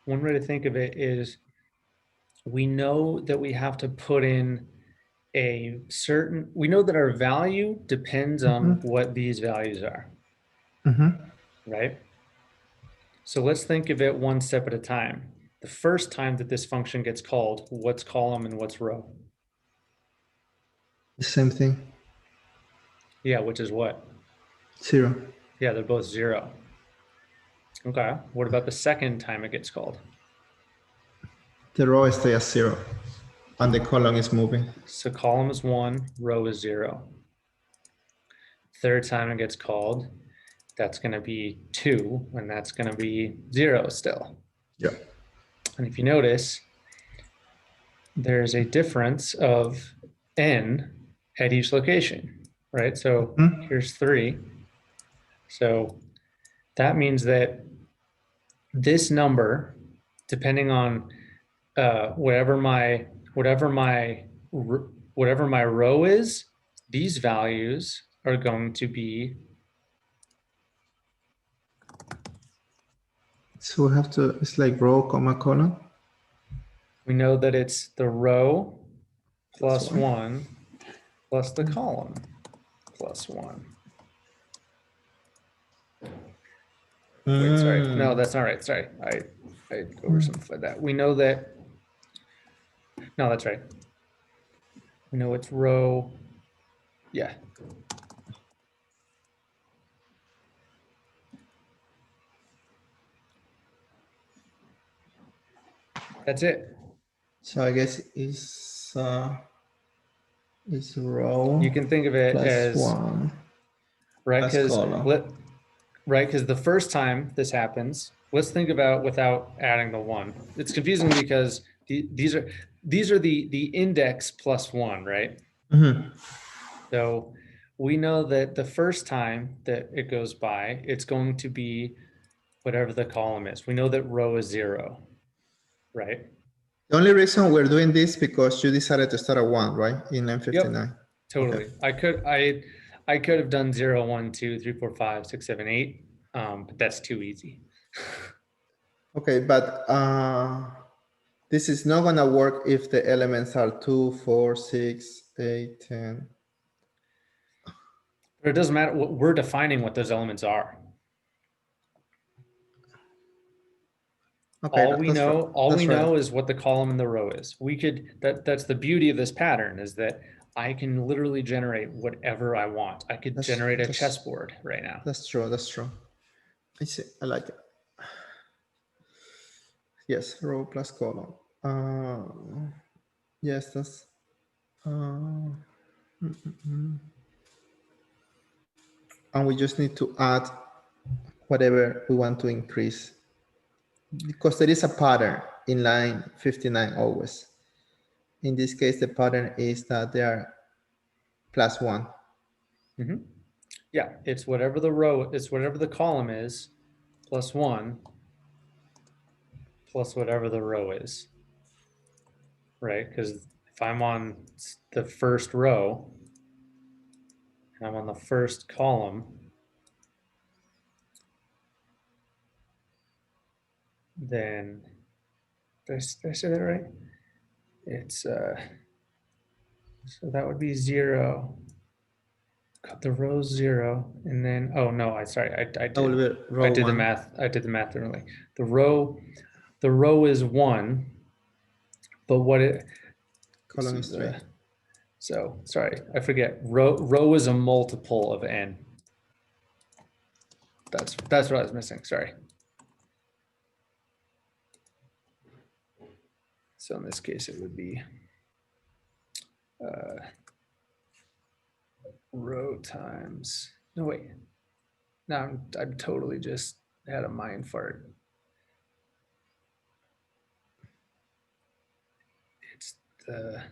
One way to think of it is we know that we have to put in we know that our value depends on what these values are, right? So let's think of it one step at a time. The first time that this function gets called, what's column and what's row? The same thing. Yeah, which is what? 0. Yeah, they're both 0. Okay, what about the second time it gets called? The row stays as 0 and the column is moving. So column is 1, row is 0. Third time it gets called, that's going to be 2, and that's going to be 0 still. Yeah. And if you notice, there's a difference of n at each location, right? So here's 3. So that means that this number, depending on whatever my row is, these values are going to be. So we have to, it's like row, comma, column. We know that it's the row plus 1 plus the column plus 1. Wait, sorry. No, that's not right. Sorry. I oversimplified that. We know that. No, that's right. We know it's row. Yeah. That's it. So I guess is row You can think of it plus as, 1 right? plus Because column. right, because the first time this happens, let's think about without adding the 1. It's confusing because these are the index plus 1, right? Mhm. So we know that the first time that it goes by, it's going to be whatever the column is. We know that row is 0, right? The only reason we're doing this because you decided to start at 1, right? In line 59. Totally. I could have done 0, 1, 2, 3, 4, 5, 6, 7, 8. But that's too easy. Okay, but this is not gonna work if the elements are 2, 4, 6, 8, 10. But it doesn't matter. We're defining what those elements are. Okay, All we that's right. know is what the column and the row is. We could, that's the beauty of this pattern, is that I can literally generate whatever I want. I could generate a chessboard right now. That's true. That's true. I see. I like it. Yes, row plus column. Yes, that's. And we just need to add whatever we want to increase, because there is a pattern in line 59 always. In this case, the pattern is that they are plus 1. Yeah, it's whatever the row, it's whatever the column is, plus 1, plus whatever the row is. Right? Because if I'm on the first row, and I'm on the first column, then did I say that right? It's so that would be 0. Cut the row 0, and then I That will be row I did 1. the math. I did the math differently. The row is 1, but what it Column is 3. So sorry, I forget. Row is a multiple of n. That's what I was missing. Sorry. So in this case, it would be row times. No wait. No, I'm totally just had a mind fart. It's the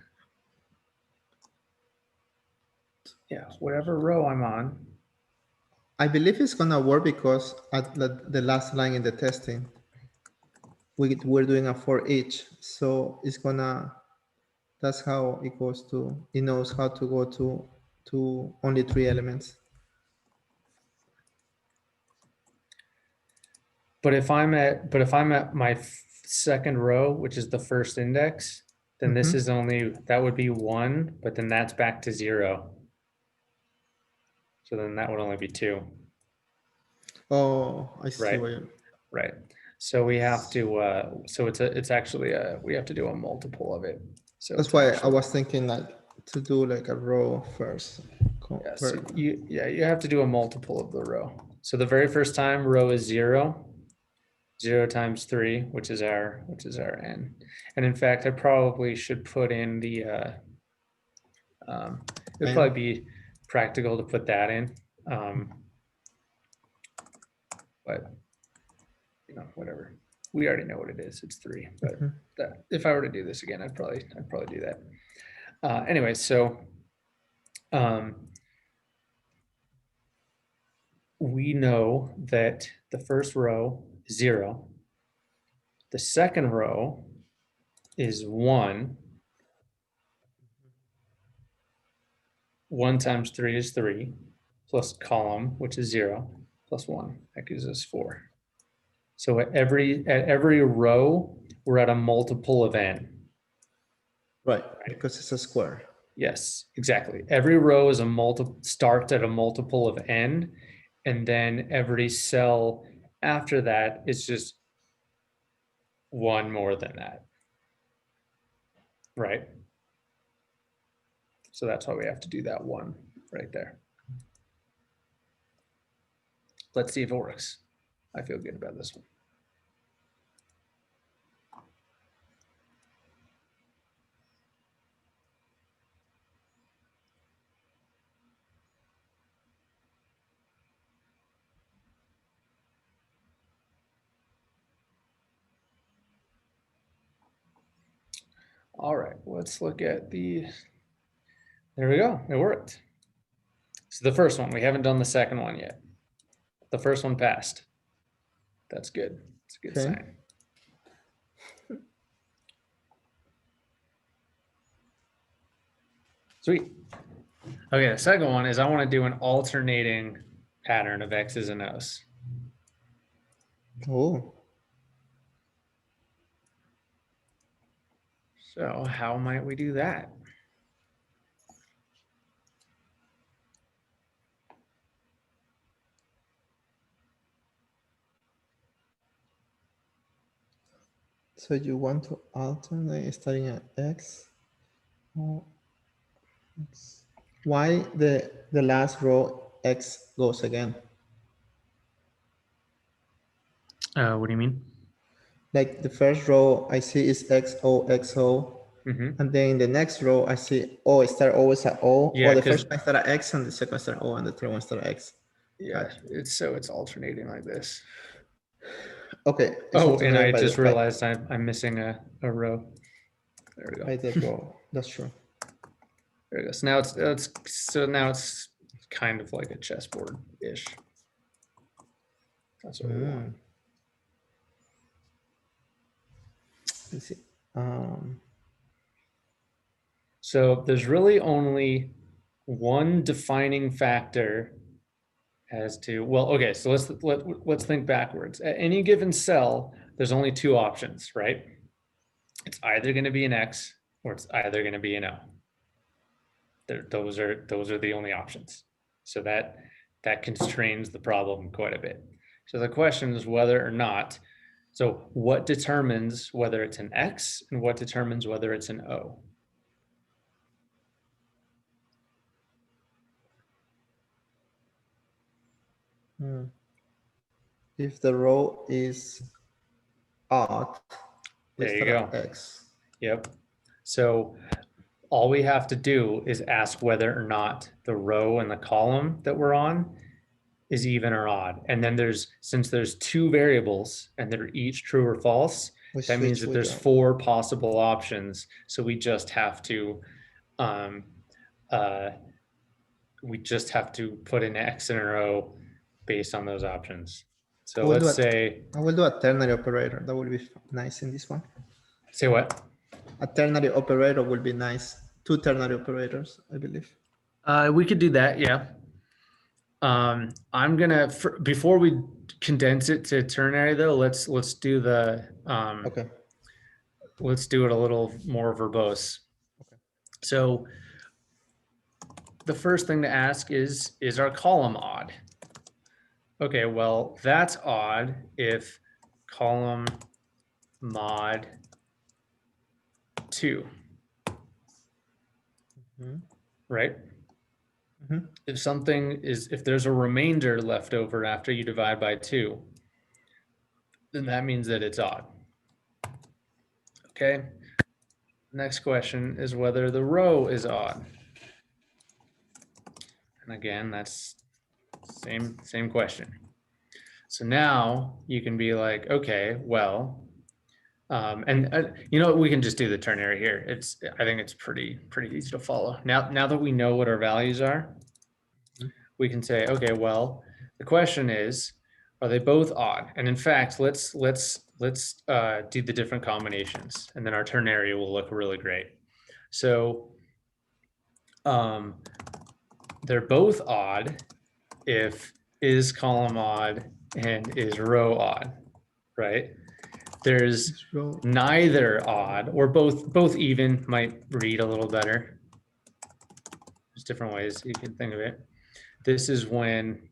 whatever row I'm on. I believe it's gonna work because at the last line in the testing, we're doing a for each. So it's gonna, that's how it goes to, it knows how to go to only 3 elements. But if I'm at my second row, which is the first index, then this is only, that would be 1, but then that's back to 0. So then that would only be 2. Oh, I see. Right. Right. So we have to, so it's actually we have to do a multiple of it. So That's why I was thinking like to do like a row first. Yeah, so you have to do a multiple of the row. So the very first time row is 0. 0 times 3, which is our n. And in fact, I probably should put in the it would probably be practical to put that in. But whatever. We already know what it is. It's 3. But that, if I were to do this again, I'd probably do that. Anyway, so we know that the first row is 0. The second row is 1. 1 times 3 is 3, plus column, which is 0, plus 1. That gives us 4. So at every row, we're at a multiple of n. Right, because it's a square. Yes, exactly. Every row is starts at a multiple of n, and then every cell after that is just 1 more than that. Right? So that's why we have to do that 1 right there. Let's see if it works. I feel good about this one. All right, let's look at the, there we go, it worked. So the first one, we haven't done the second one yet. The first one passed. That's good. It's a good Okay. sign. Sweet. Okay, the second one is I want to do an alternating pattern of X's and O's. Oh, So how might we do that? so you want to alternate starting at X? Oh, X. Why the last row X goes again? What do you mean? Like the first row I see is XO, XO. Mm-hmm. And then in the next row, I see, oh, it start always at O. Yeah, or the 'cause- first one start at X and the second start at O and the third one start at X. Yeah, Gotcha. it's alternating like this. Okay. it's Oh, and alternated I by just the- realized I'm missing a row. There we go. by the row. That's true. There it is. Now it's kind of like a chessboard-ish. That's what we want. Let's see. So there's really only one defining factor as to, well, okay, so let's think backwards. At any given cell, there's only two options, right? It's either going to be an X or it's either going to be an O. Those are the only options. So that constrains the problem quite a bit. So the question is whether or not, so what determines whether it's an X and what determines whether it's an O? If the row is odd, we There you start go. at X. Yep. So all we have to do is ask whether or not the row and the column that we're on is even or odd. And then since there's two variables and they're each true or false, that means that there's four possible options. So we just have to put an X in a row based on those options. So let's say I will do a ternary operator. That would be nice in this one. Say what? A ternary operator would be nice. Two ternary operators, I believe. We could do that, yeah. I'm gonna before we condense it to ternary though. Let's do the Okay. Let's do it a little more verbose. Okay. So the first thing to ask is our column odd? Okay, well that's odd if column mod 2, right? If there's a remainder left over after you divide by 2, then that means that it's odd. Okay. Next question is whether the row is odd. And again, that's same question. So now you can be like, okay, well, you know what, we can just do the ternary here. I think it's pretty easy to follow. Now that we know what our values are, we can say, okay, well, the question is, are they both odd? And in fact, let's do the different combinations, and then our ternary will look really great. So they're both odd if is column odd and is row odd, right? There's neither odd, or both even might read a little better. There's different ways you can think of it. This is when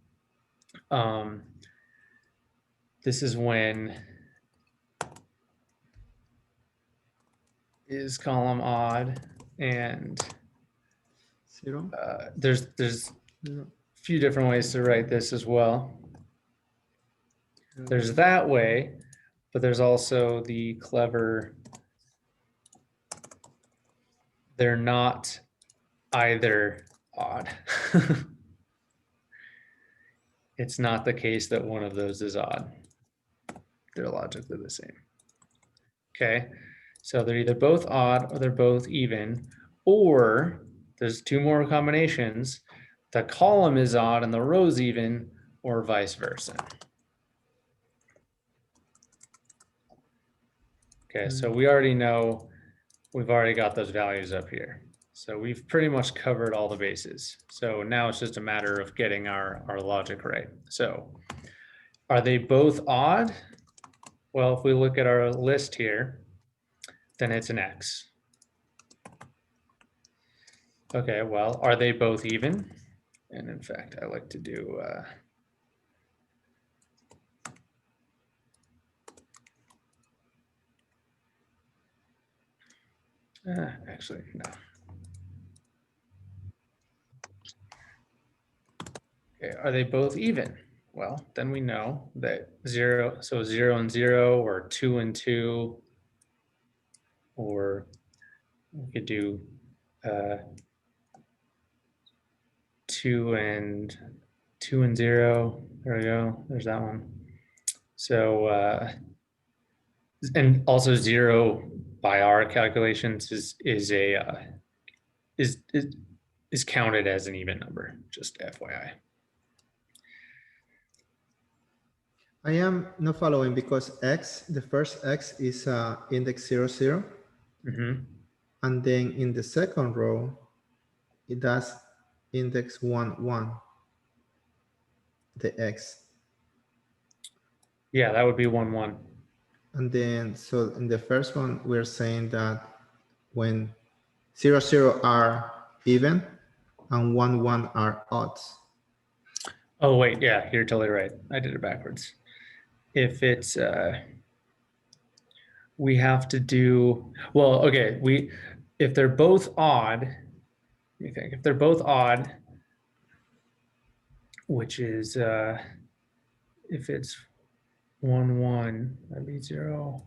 is column odd and 0. There's a few different ways to write this as well. There's that way, but there's also the clever, they're not either odd. It's not the case that one of those is odd. They're logically the same. Okay, So they're either both odd or they're both even, or there's two more combinations. The column is odd and the row's even, or vice versa. Okay, so we already know, we've already got those values up here. So we've pretty much covered all the bases. So now it's just a matter of getting our logic right. So are they both odd? Well, if we look at our list here, then it's an X. Okay, well, are they both even? And in fact, I like to do, actually, no. Okay, are they both even? Well, then we know that 0, so 0 and 0, or 2 and 2, or we could do 2 and 0. There we go. There's that one. So, and also 0 by our calculations is counted as an even number. Just FYI. I am not following because X, the first X is index 0, 0. Mm-hmm. And then in the second row, it does index 1, 1, the X. Yeah, that would be 1, 1. And then, so in the first one, we're saying that when 0, 0 are even and 1, 1 are odds. Oh, wait, yeah, you're totally right. I did it backwards. If it's, we have to do, well, okay, if they're both odd, let me think, if they're both odd, which is, if it's 1, 1, that'd be 0,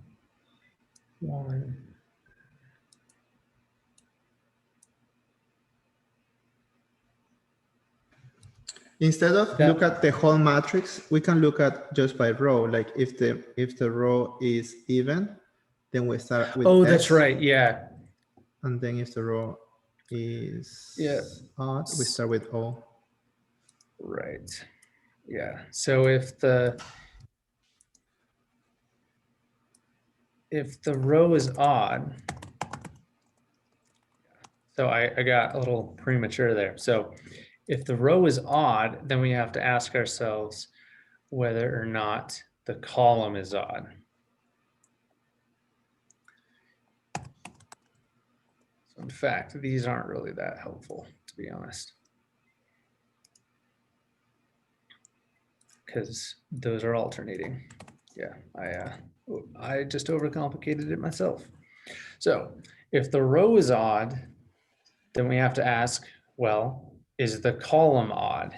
1. Instead of look at the whole matrix, we can look at just by row. Like if the row is even, then we start with Oh, X, that's right. Yeah. and then if the row is odd, we start with O. Right. Yeah. So if the row is odd, so I got a little premature there. So if the row is odd, then we have to ask ourselves whether or not the column is odd. So in fact, these aren't really that helpful, to be honest, because those are alternating. Yeah, I just overcomplicated it myself. So if the row is odd, then we have to ask, well, is the column odd?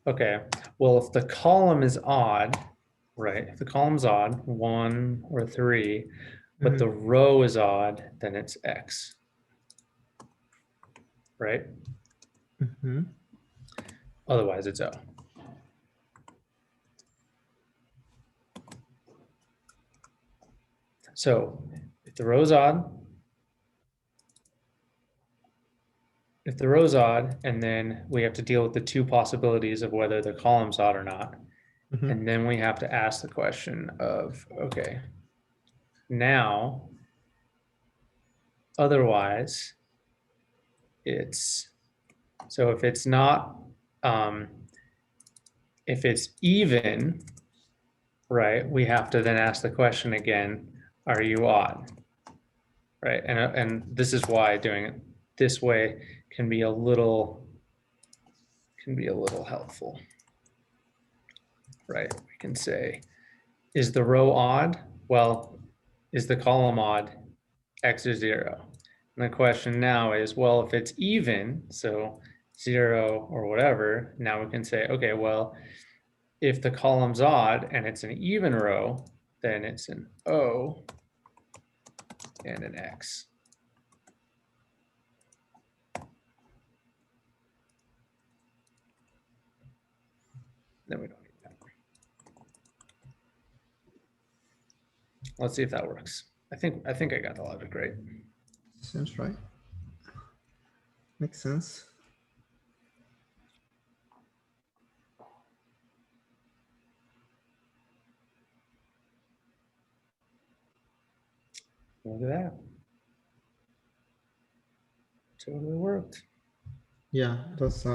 Okay, well, if the column is odd, right, if the column's odd, 1 or 3, but the row is odd, then it's X, right? Mm-hmm. Otherwise, it's O. So if the row's odd, and then we have to deal with the two possibilities of whether the column's odd or not. Mm-hmm. And then we have to ask the question of, okay, now, otherwise, it's, so if it's not, if it's even, right, we have to then ask the question again, are you odd? Right, and this is why doing it this way can be a little helpful. Right, we can say, is the row odd? Well, is the column odd? X is 0. And the question now is, well, if it's even, so 0 or whatever, now we can say, okay, well, if the column's odd and it's an even row, then it's an O and an X. Then we don't need that. Let's see if that works. I think I got the logic right. Seems right. Makes sense. Look at that. Totally worked. Yeah, that's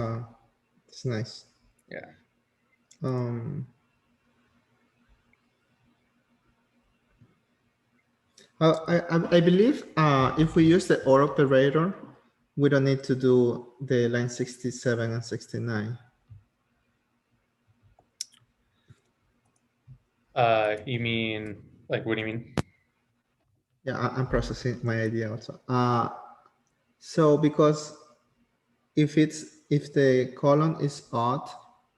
nice. Yeah. I believe if we use the OR operator, we don't need to do the line 67 and 69. You mean, like, what do you mean? Yeah, I'm processing my idea also. So because if the column is odd,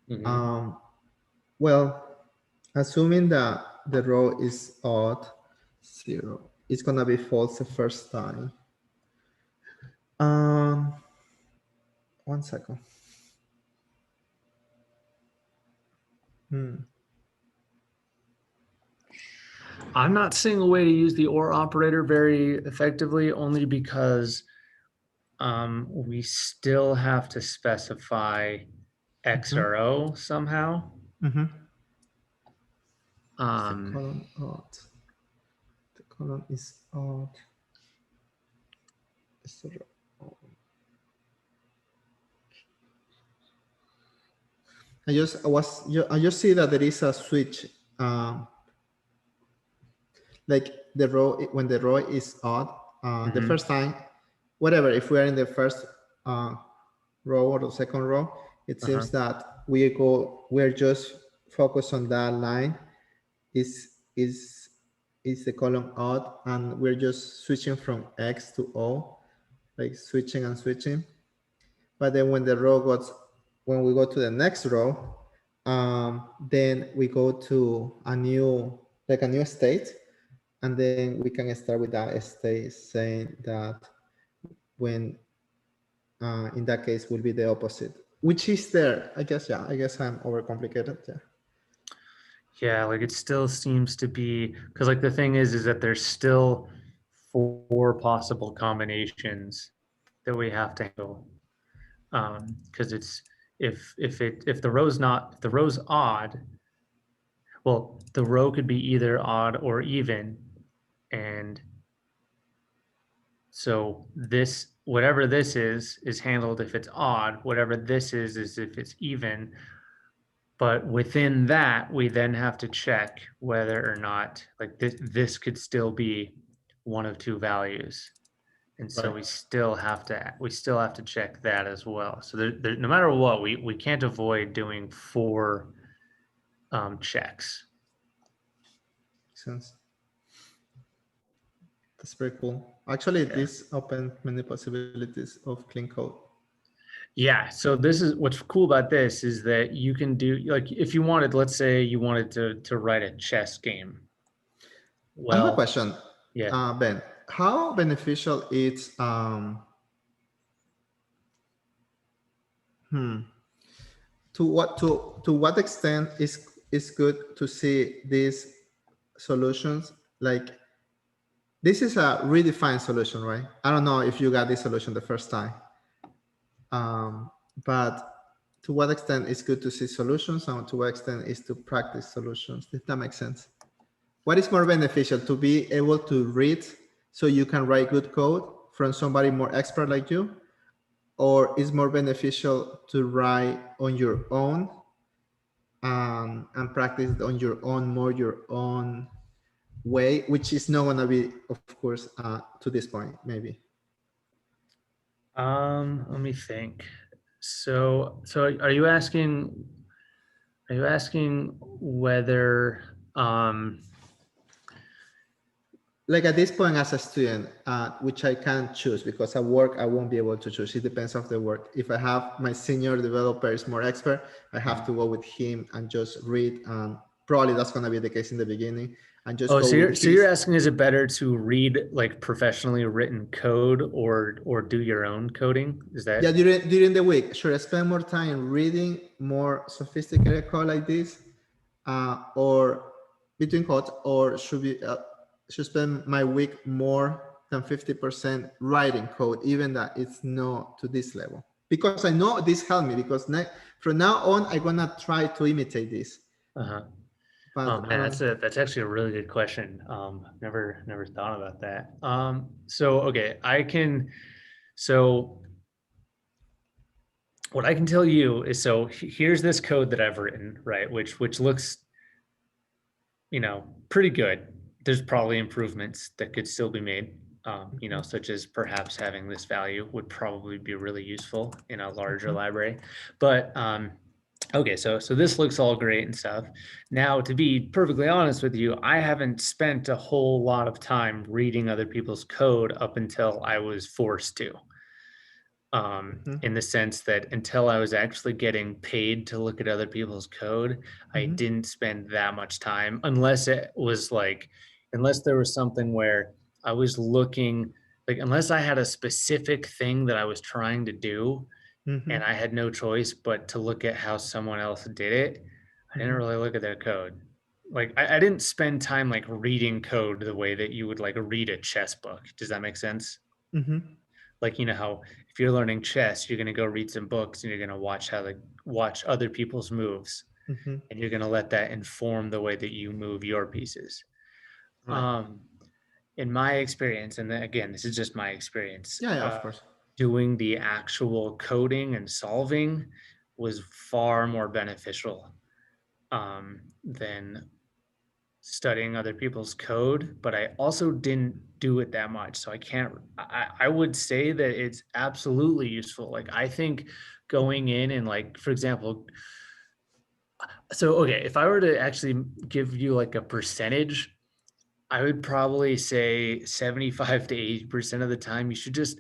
Mhm. well, assuming that the row is odd, 0, it's gonna be false the first time. 1 second. I'm not seeing a way to use the OR operator very effectively, only because we still have to specify X or O somehow. Mm-hmm. The Um, column odd. The column is odd. It's the row. I just see that there is a switch. Like the row, when the row is odd, the first time, whatever, if we are in the first row or the second row, it seems that we're just focused on that line is the column odd, and we're just switching from X to O, like switching and switching. But then when we go to the next row, then we go to a new state, and then we can start with that state saying that when in that case will be the opposite, which is there. I guess I'm overcomplicated. yeah, like it still seems to be, because like the thing is that there's still 4 possible combinations that we have to handle. Because it's if the row's odd, well, the row could be either odd or even, and so this, whatever this is handled if it's odd. Whatever this is if it's even. But within that, we then have to check whether or not, like, this could still be one of 2 values. And so Right. we still have to check that as well. So no matter what, we can't avoid doing 4 checks. Makes sense. That's very cool. Actually, Yeah. this opens many possibilities of clean code. Yeah. So this is what's cool about this is that you can do, like, if you wanted, let's say you wanted to write a chess game. I have a Well, question. yeah. Ben, how beneficial is to what extent is good to see these solutions? Like, this is a redefined solution, right? I don't know if you got this solution the first time, but to what extent is good to see solutions, and to what extent is to practice solutions? If that makes sense. What is more beneficial, to be able to read so you can write good code from somebody more expert like you, or is more beneficial to write on your own and practice on your own way, which is not going to be, of course, to this point, maybe. Let me think. So are you asking whether Like at this point as a student, which I can't choose because at work I won't be able to choose. It depends on the work. If I have my senior developer is more expert, I have to go with him and just read. And probably that's going to be the case in the beginning. And just oh, go so with you're asking, is it better to read like professionally written code or do your own coding? Is that? Yeah, during the week, should I spend more time reading more sophisticated code like this, or between codes, or should spend my week more than 50% writing code, even that it's not to this level. Because I know this helped me, because from now on, I'm gonna try to imitate this. Uh-huh. But Oh man, that's actually a really good question. Never thought about that. So okay, so what I can tell you is, so here's this code that I've written, right? Which looks, pretty good. There's probably improvements that could still be made, such as perhaps having this value would probably be really useful in a larger library. But okay, so this looks all great and stuff. Now, to be perfectly honest with you, I haven't spent a whole lot of time reading other people's code up until I was forced to. In the sense that until I was actually getting paid to look at other people's code, I didn't spend that much time, unless there was something where I was looking, unless I had a specific thing that I was trying to do and I had no choice but to look at how someone else did it, I didn't really look at their code. I didn't spend time reading code the way that you would read a chess book. Does that make sense? How if you're learning chess, you're going to go read some books and you're going to watch other people's moves, and you're going to let that inform the way that you move your pieces. Right. In my experience, and then, again, this is just my experience. Yeah, of course. Doing the actual coding and solving was far more beneficial than studying other people's code, but I also didn't do it that much. So I would say that it's absolutely useful. I think going in and for example, so, okay, if I were to actually give you a percentage, I would probably say 75 to 80% of the time, you should just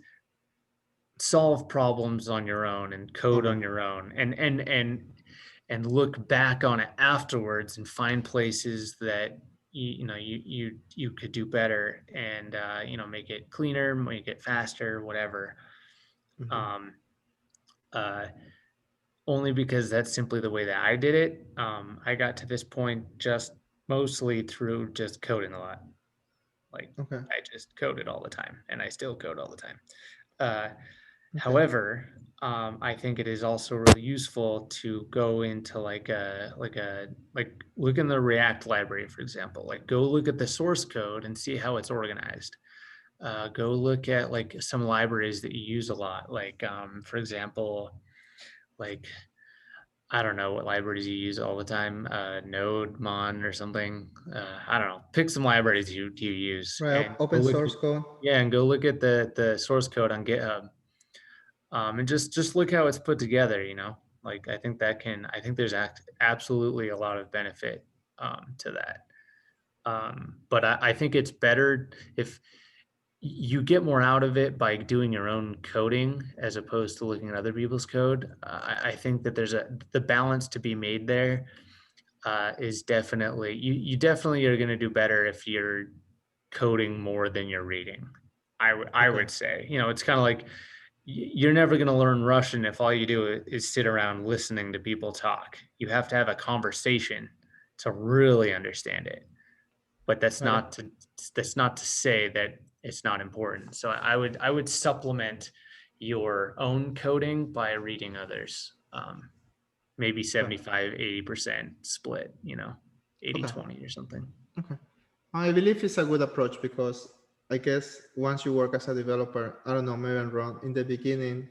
solve problems on your own and code on your own, and look back on it afterwards and find places that you could do better, and make it cleaner, make it faster, whatever. Only because that's simply the way that I did it. I got to this point just mostly through just coding a lot. I just coded all the time, and I still code all the time. However, I think it is also really useful to go into look in the React library, for example. Go look at the source code and see how it's organized. Go look at some libraries that you use a lot. For example, I don't know what libraries you use all the time, Node, Mon, or something. I don't know. Pick some libraries you use. Right, and open source code. Yeah, and go look at the source code on GitHub. And just look how it's put together. I think there's absolutely a lot of benefit to that. But I think it's better if you get more out of it by doing your own coding as opposed to looking at other people's code. I think that there's the balance to be made there. Is definitely, you definitely are going to do better if you're coding more than you're reading. I would say, it's kind of like, you're never going to learn Russian if all you do is sit around listening to people talk. You have to have a conversation to really understand it. But that's not to say that it's not important. So I would supplement your own coding by reading others. Maybe 75, 80% split, 80-20 or something. Okay. I believe it's a good approach, because I guess once you work as a developer, I don't know, maybe I'm wrong, in the beginning,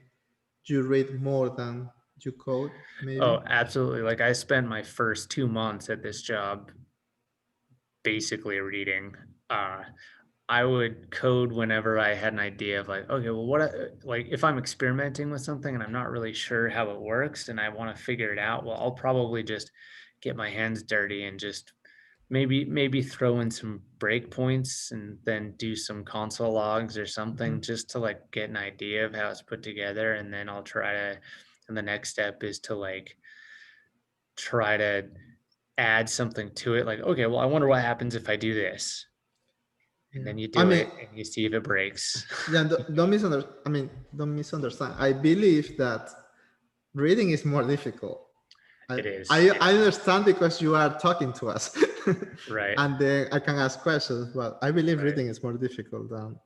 you read more than you code, maybe? Oh, absolutely. I spent my first 2 months at this job basically reading. I would code whenever I had an idea of okay, well, if I'm experimenting with something and I'm not really sure how it works and I want to figure it out, well, I'll probably just get my hands dirty and just maybe throw in some breakpoints and then do some console logs or something, just to get an idea of how it's put together. And then I'll and the next step is to try to add something to it. Okay, well, I wonder what happens if I do this. And then you do it and you see if it breaks. Yeah, don't misunderstand. I believe that reading is more difficult. It is. I understand, because you are talking to us. Right. And then I can ask questions. But I believe Right. reading is more difficult than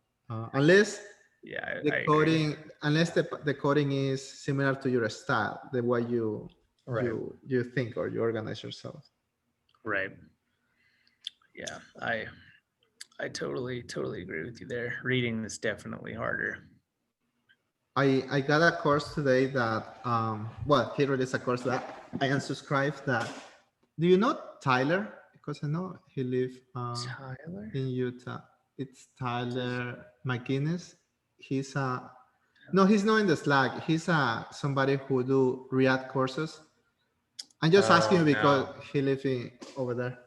unless Yeah, I the agree. coding, unless the coding is similar to your style, the way Right. you think or you organize yourself. Right. Yeah, I totally agree with you there. Reading is definitely harder. I got a course today that well, he released a course that I unsubscribed. That do you know Tyler? Because I know he lives Tyler? in Utah. It's Tyler McGinnis. He's no, he's not in the Slack. He's somebody who do React courses. I'm just asking you because No. he lives over there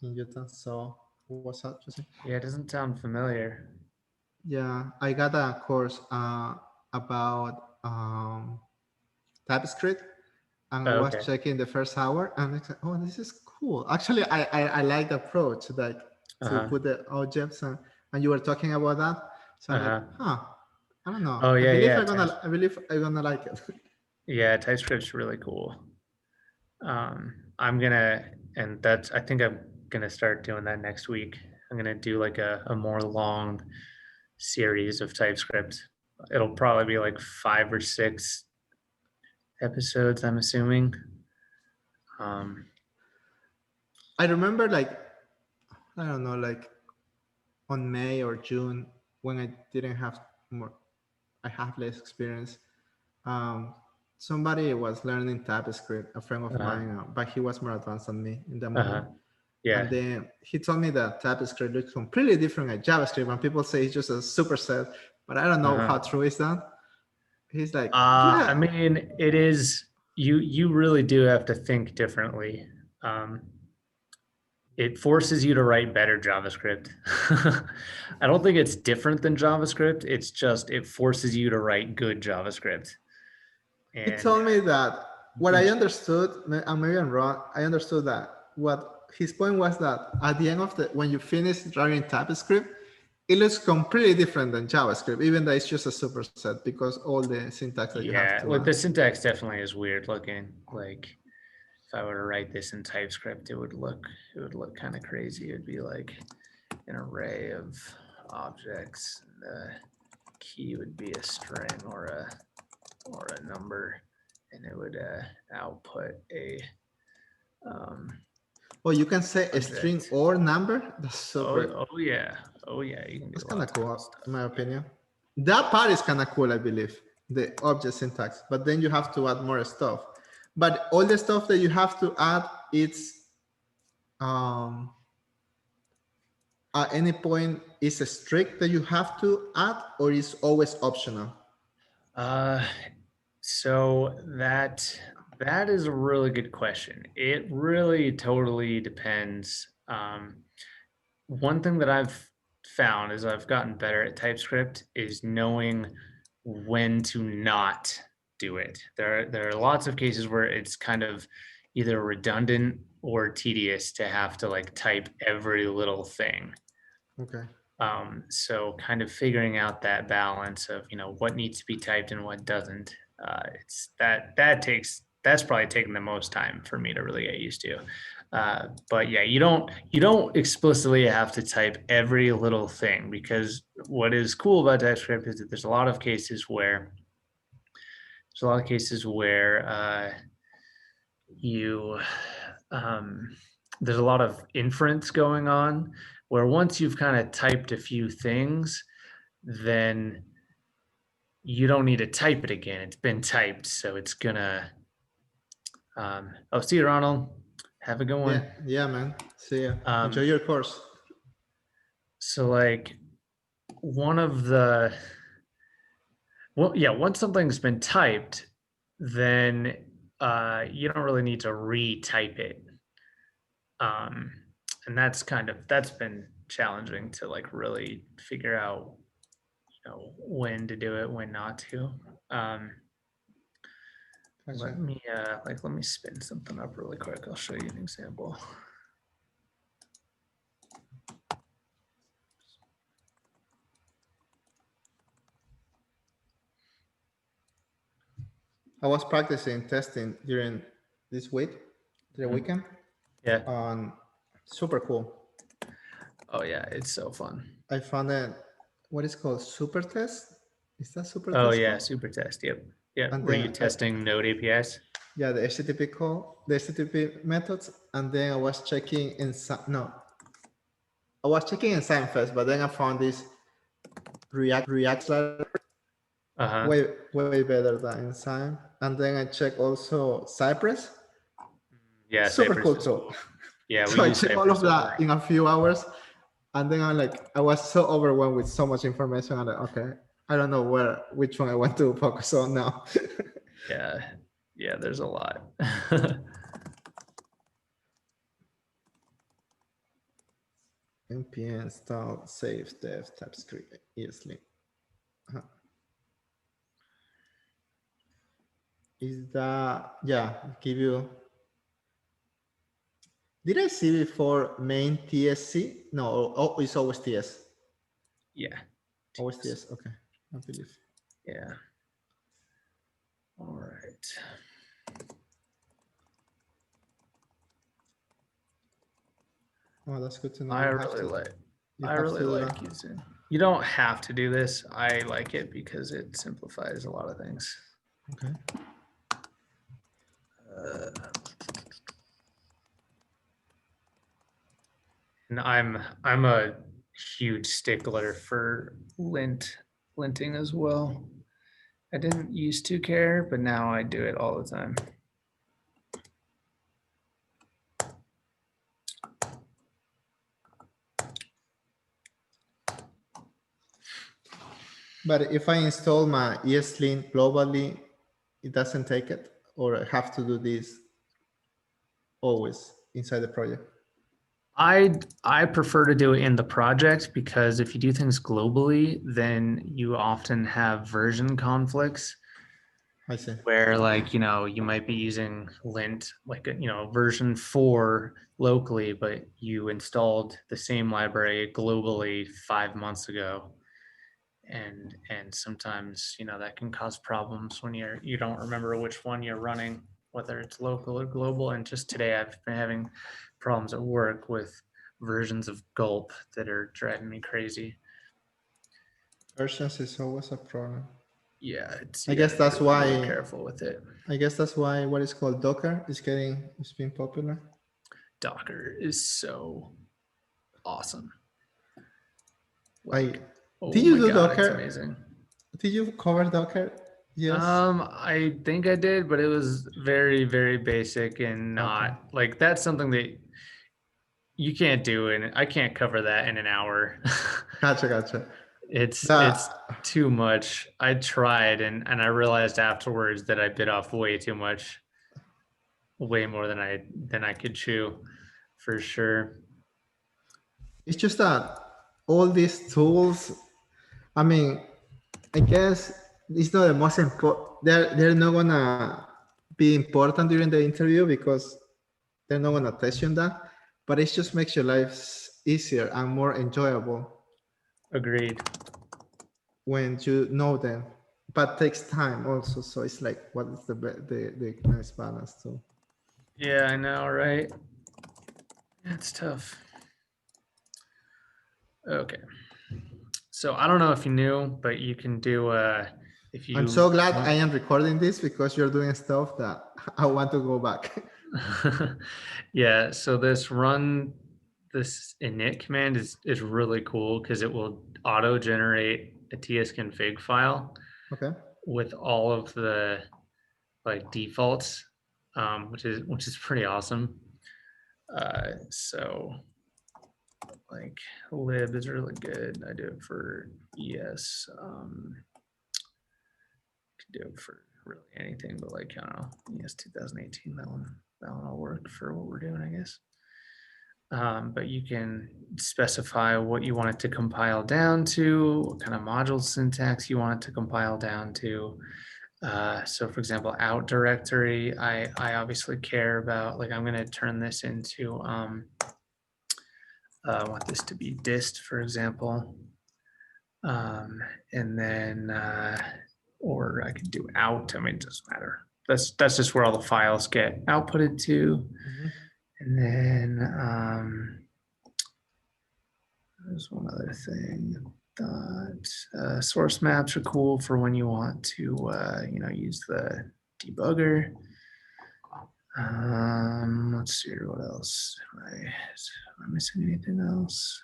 in Utah. So what's up, Jose? Yeah, it doesn't sound familiar. Yeah, I got a course about TypeScript, and I was Okay. checking the first hour, and it's like, oh, this is cool. Actually, I like the approach, like to put the objects, and you were talking about that, so I'm like, I don't know. Oh, I yeah, believe yeah. I believe I'm gonna like it. Yeah, TypeScript's really cool. I think I'm gonna start doing that next week. I'm gonna do like a more long series of TypeScript. It'll probably be like 5 or 6 episodes, I'm assuming. I remember, like, I don't know, like on May or June when I didn't have more, I have less experience. Somebody was learning TypeScript, a friend of mine, but he was more advanced than me in the moment. Yeah. And then he told me that TypeScript looks completely different than JavaScript, and people say it's just a superset, but I don't know how true is that. He's like, I mean, it is. You really do have to think differently. It forces you to write better JavaScript. I don't think it's different than JavaScript. It's just it forces you to write good JavaScript. he told me that what I understood, and maybe I'm wrong, I understood that what his point was that at the end of when you finish writing TypeScript, it looks completely different than JavaScript, even though it's just a superset because all the syntax that you have to like the syntax definitely is weird looking. Like if I were to write this in TypeScript, it would look kind of crazy. It would be like an array of objects. And the key would be a string or a number, and it would output a well, you can say a string or number. That's super. Oh yeah, you can do that's a kind lot of cool, stuff. in my opinion. That part is kind of cool, I believe, the object syntax, but then you have to add more stuff. But all the stuff that you have to add, it's at any point is a strict that you have to add, or is always optional? So that is a really good question. It really totally depends. One thing that I've found as I've gotten better at TypeScript is knowing when to not do it. There are lots of cases where it's kind of either redundant or tedious to have to like type every little thing. Okay. So kind of figuring out that balance of, what needs to be typed and what doesn't. That's probably taken the most time for me to really get used to. But yeah, you don't explicitly have to type every little thing, because what is cool about TypeScript is that there's a lot of cases where there's a lot of inference going on, where once you've kind of typed a few things, then you don't need to type it again. It's been typed, so it's gonna. See you, Ronald. Have a good one. Yeah, man. See ya. Enjoy your course. So like once something's been typed, then you don't really need to retype it. And that's been challenging to like really figure out, when to do it, when not to. Let me spin something up really quick. I'll show you an example. I was practicing testing during this week, the weekend, Yeah. on super cool. Oh yeah, it's so fun. I found it, what is called super test. Is that super Oh test yeah, called? super test. Yep. Yep. And Were you then testing Node APIs? yeah, the HTTP call, the HTTP methods, and then I was checking in I was checking Ensign first, but then I found this React slider Uh-huh. way better than Ensign, and then I check also Cypress. Yeah, Super Cypress cool is too. cool. Yeah, we So I use check all of Cypress that in a few hours, and then I was so overwhelmed with so much information. I'm like, okay, I don't know which one I want to focus on now. Yeah. Yeah, there's a lot. npm install save dev TypeScript easily. Is that, yeah, give you, did I see before main TSC? No, oh, it's always TS. Yeah. Always TS, okay, I believe. Yeah. All right. Oh, that's good to know. I You have really to, like you I have really to do like that. using. You don't have to do this. I like it because it simplifies a lot of things. Okay. And I'm a huge stickler for linting as well. I didn't used to care, but now I do it all the time. But if I install my ESLint globally, it doesn't take it, or I have to do this always inside the project. I prefer to do it in the project because if you do things globally, then you often have version conflicts I see. where like, you might be using lint like, version 4 locally, but you installed the same library globally 5 months ago. And sometimes, that can cause problems when you don't remember which one you're running, whether it's local or global. And just today I've been having problems at work with versions of Gulp that are driving me crazy. Versions is always a problem. Yeah, I guess that's be really why. careful with it. I guess that's why what is called Docker is being popular. Docker is so awesome. Did Oh you my do God, it's Docker? amazing. Did you cover Docker? Yes. I think I did, but it was very, very basic and not like that's something that you can't do, and I can't cover that in an hour. Gotcha. It's too much. I tried and I realized afterwards that I bit off way too much, way more than I could chew, for sure. It's just that all these tools, I mean, I guess it's not the most important. They're not gonna be important during the interview because they're not gonna test you on that. But it just makes your life easier and more enjoyable Agreed. when you know them. But takes time also. So it's like, what is the nice balance too? Yeah, I know, right? It's tough. Okay. So I don't know if you knew, but you can do if you I'm so glad I am recording this because you're doing stuff that I want to go back. Yeah, so this init command is really cool because it will auto generate a tsconfig file Okay. with all of the like defaults, which is pretty awesome. So like lib is really good. I do it for ES. Could do it for really anything, but like I don't know, ES 2018. That one will work for what we're doing, I guess. But you can specify what you want it to compile down to, what kind of module syntax you want it to compile down to. So for example, out directory, I obviously care about, like I'm going to turn this into, I want this to be dist, for example. And then, or I could do out, I mean, it doesn't matter. That's just where all the files get outputted to. And then there's one other thing. Source maps are cool for when you want to, use the debugger. Let's see here, what else? Am I missing anything else?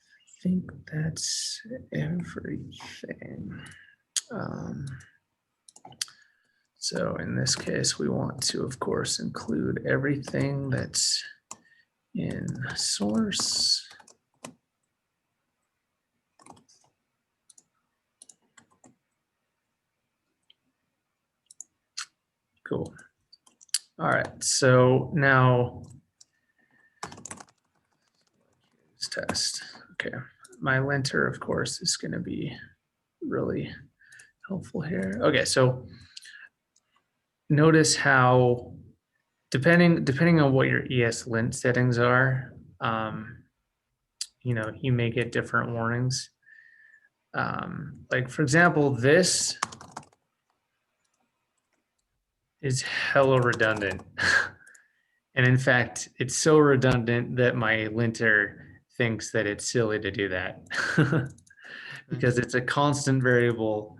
I think that's everything. So in this case, we want to, of course, include everything that's in source. Cool. All right, so now let's test. Okay, my linter, of course, is going to be really helpful here. Okay, so notice how depending on what your ESLint settings are, you may get different warnings. Like for example, this is hella redundant. And in fact, it's so redundant that my linter thinks that it's silly to do that because it's a constant variable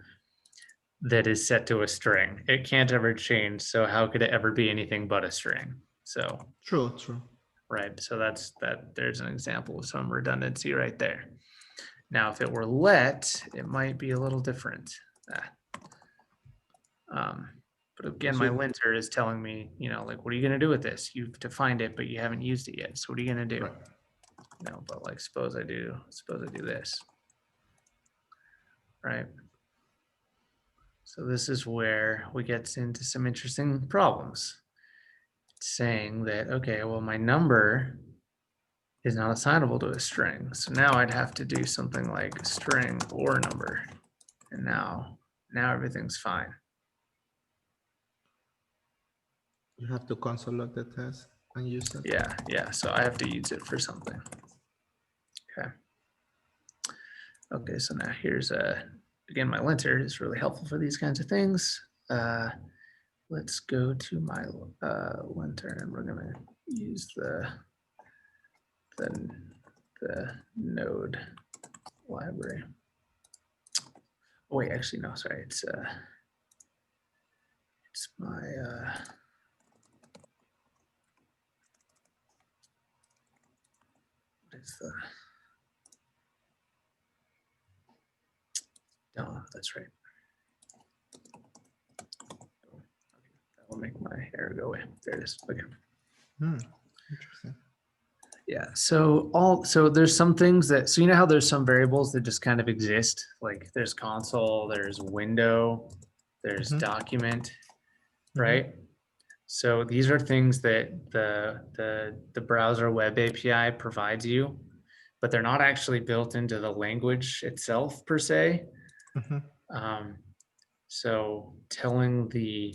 that is set to a string. It can't ever change. So how could it ever be anything but a string? So True. right. So there's an example of some redundancy right there. Now, if it were let, it might be a little different. But again, my linter is telling me, like, what are you going to do with this? You've defined it, but you haven't used it yet. So what are you going to do? Right. But like, suppose I do this. Right. So this is where we get into some interesting problems. It's saying that, okay, well, my number is not assignable to a string. So now I'd have to do something like string or number. And now everything's fine. You have to console log the test and use it. Yeah. So I have to use it for something. Okay, so now here's again, my linter is really helpful for these kinds of things. Let's go to my linter and we're gonna use the node library. Oh, wait, actually, no, sorry, it's my what is the that's right. That will make my hair go away. There it is. Okay. Interesting. Yeah. So there's some things that, so you know how there's some variables that just kind of exist, like there's console, there's window, there's document, right? So these are things that the browser web API provides you, but they're not actually built into the language itself per se. So telling the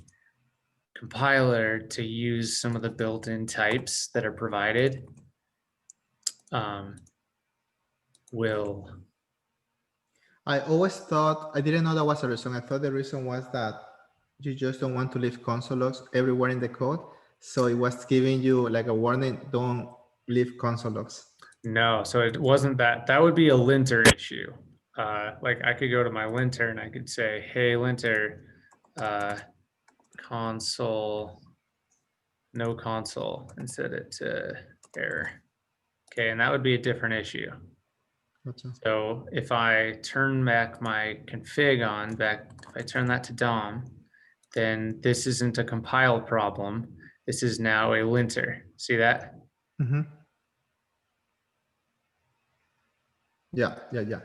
compiler to use some of the built-in types that are provided will. I always thought, I didn't know that was a reason. I thought the reason was that you just don't want to leave console logs everywhere in the code. So it was giving you like a warning, don't leave console logs. No, so it wasn't that. That would be a linter issue. Like I could go to my linter and I could say, hey, linter, console, no console, and set it to error. Okay, and that would be a different issue. Gotcha. So if I turn back my config on, if I turn that to DOM, then this isn't a compile problem. This is now a linter. See that? Yeah.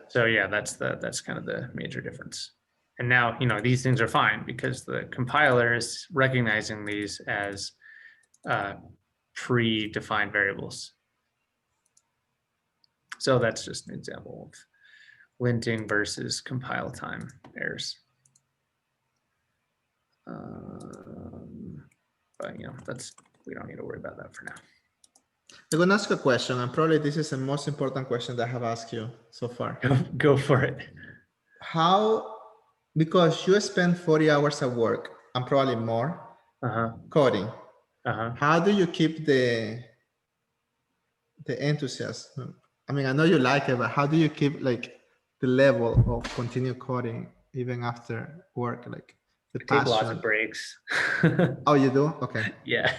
So yeah, that's kind of the major difference. And now, these things are fine because the compiler is recognizing these as predefined variables. So that's just an example of linting versus compile time errors. But we don't need to worry about that for now. I'm going to ask a question, and probably this is the most important question that I have asked you so far. Go for it. Because you spend 40 hours at work and probably more coding. How do you keep the enthusiasm? I mean, I know you like it, but how do you keep like the level of continue coding even after work, like the I take lots passion? of breaks. Oh, you do? Okay. Yeah.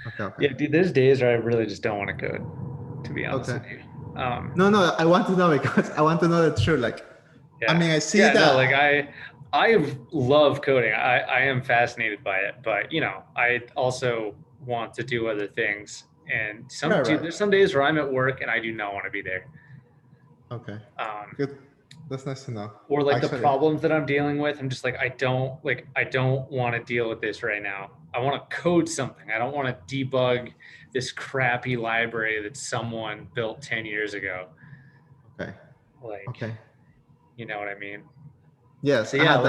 Okay. Yeah, dude, there's days where I really just don't want to code, to be honest Okay. with you. No, I want to know because I want to know the truth. Like, Yeah. I mean, I see Yeah, that. no, like I love coding. I am fascinated by it, but you know, I also want to do other things. And Right. there's some days where I'm at work and I do not want to be there. Okay. Good. That's nice to know. Or like the Actually, problems that I'm dealing with, I'm just like, I don't want to deal with this right now. I want to code something. I don't want to debug this crappy library that someone built 10 years ago. Okay. Like, Okay. you know what I mean? Yes, So yeah,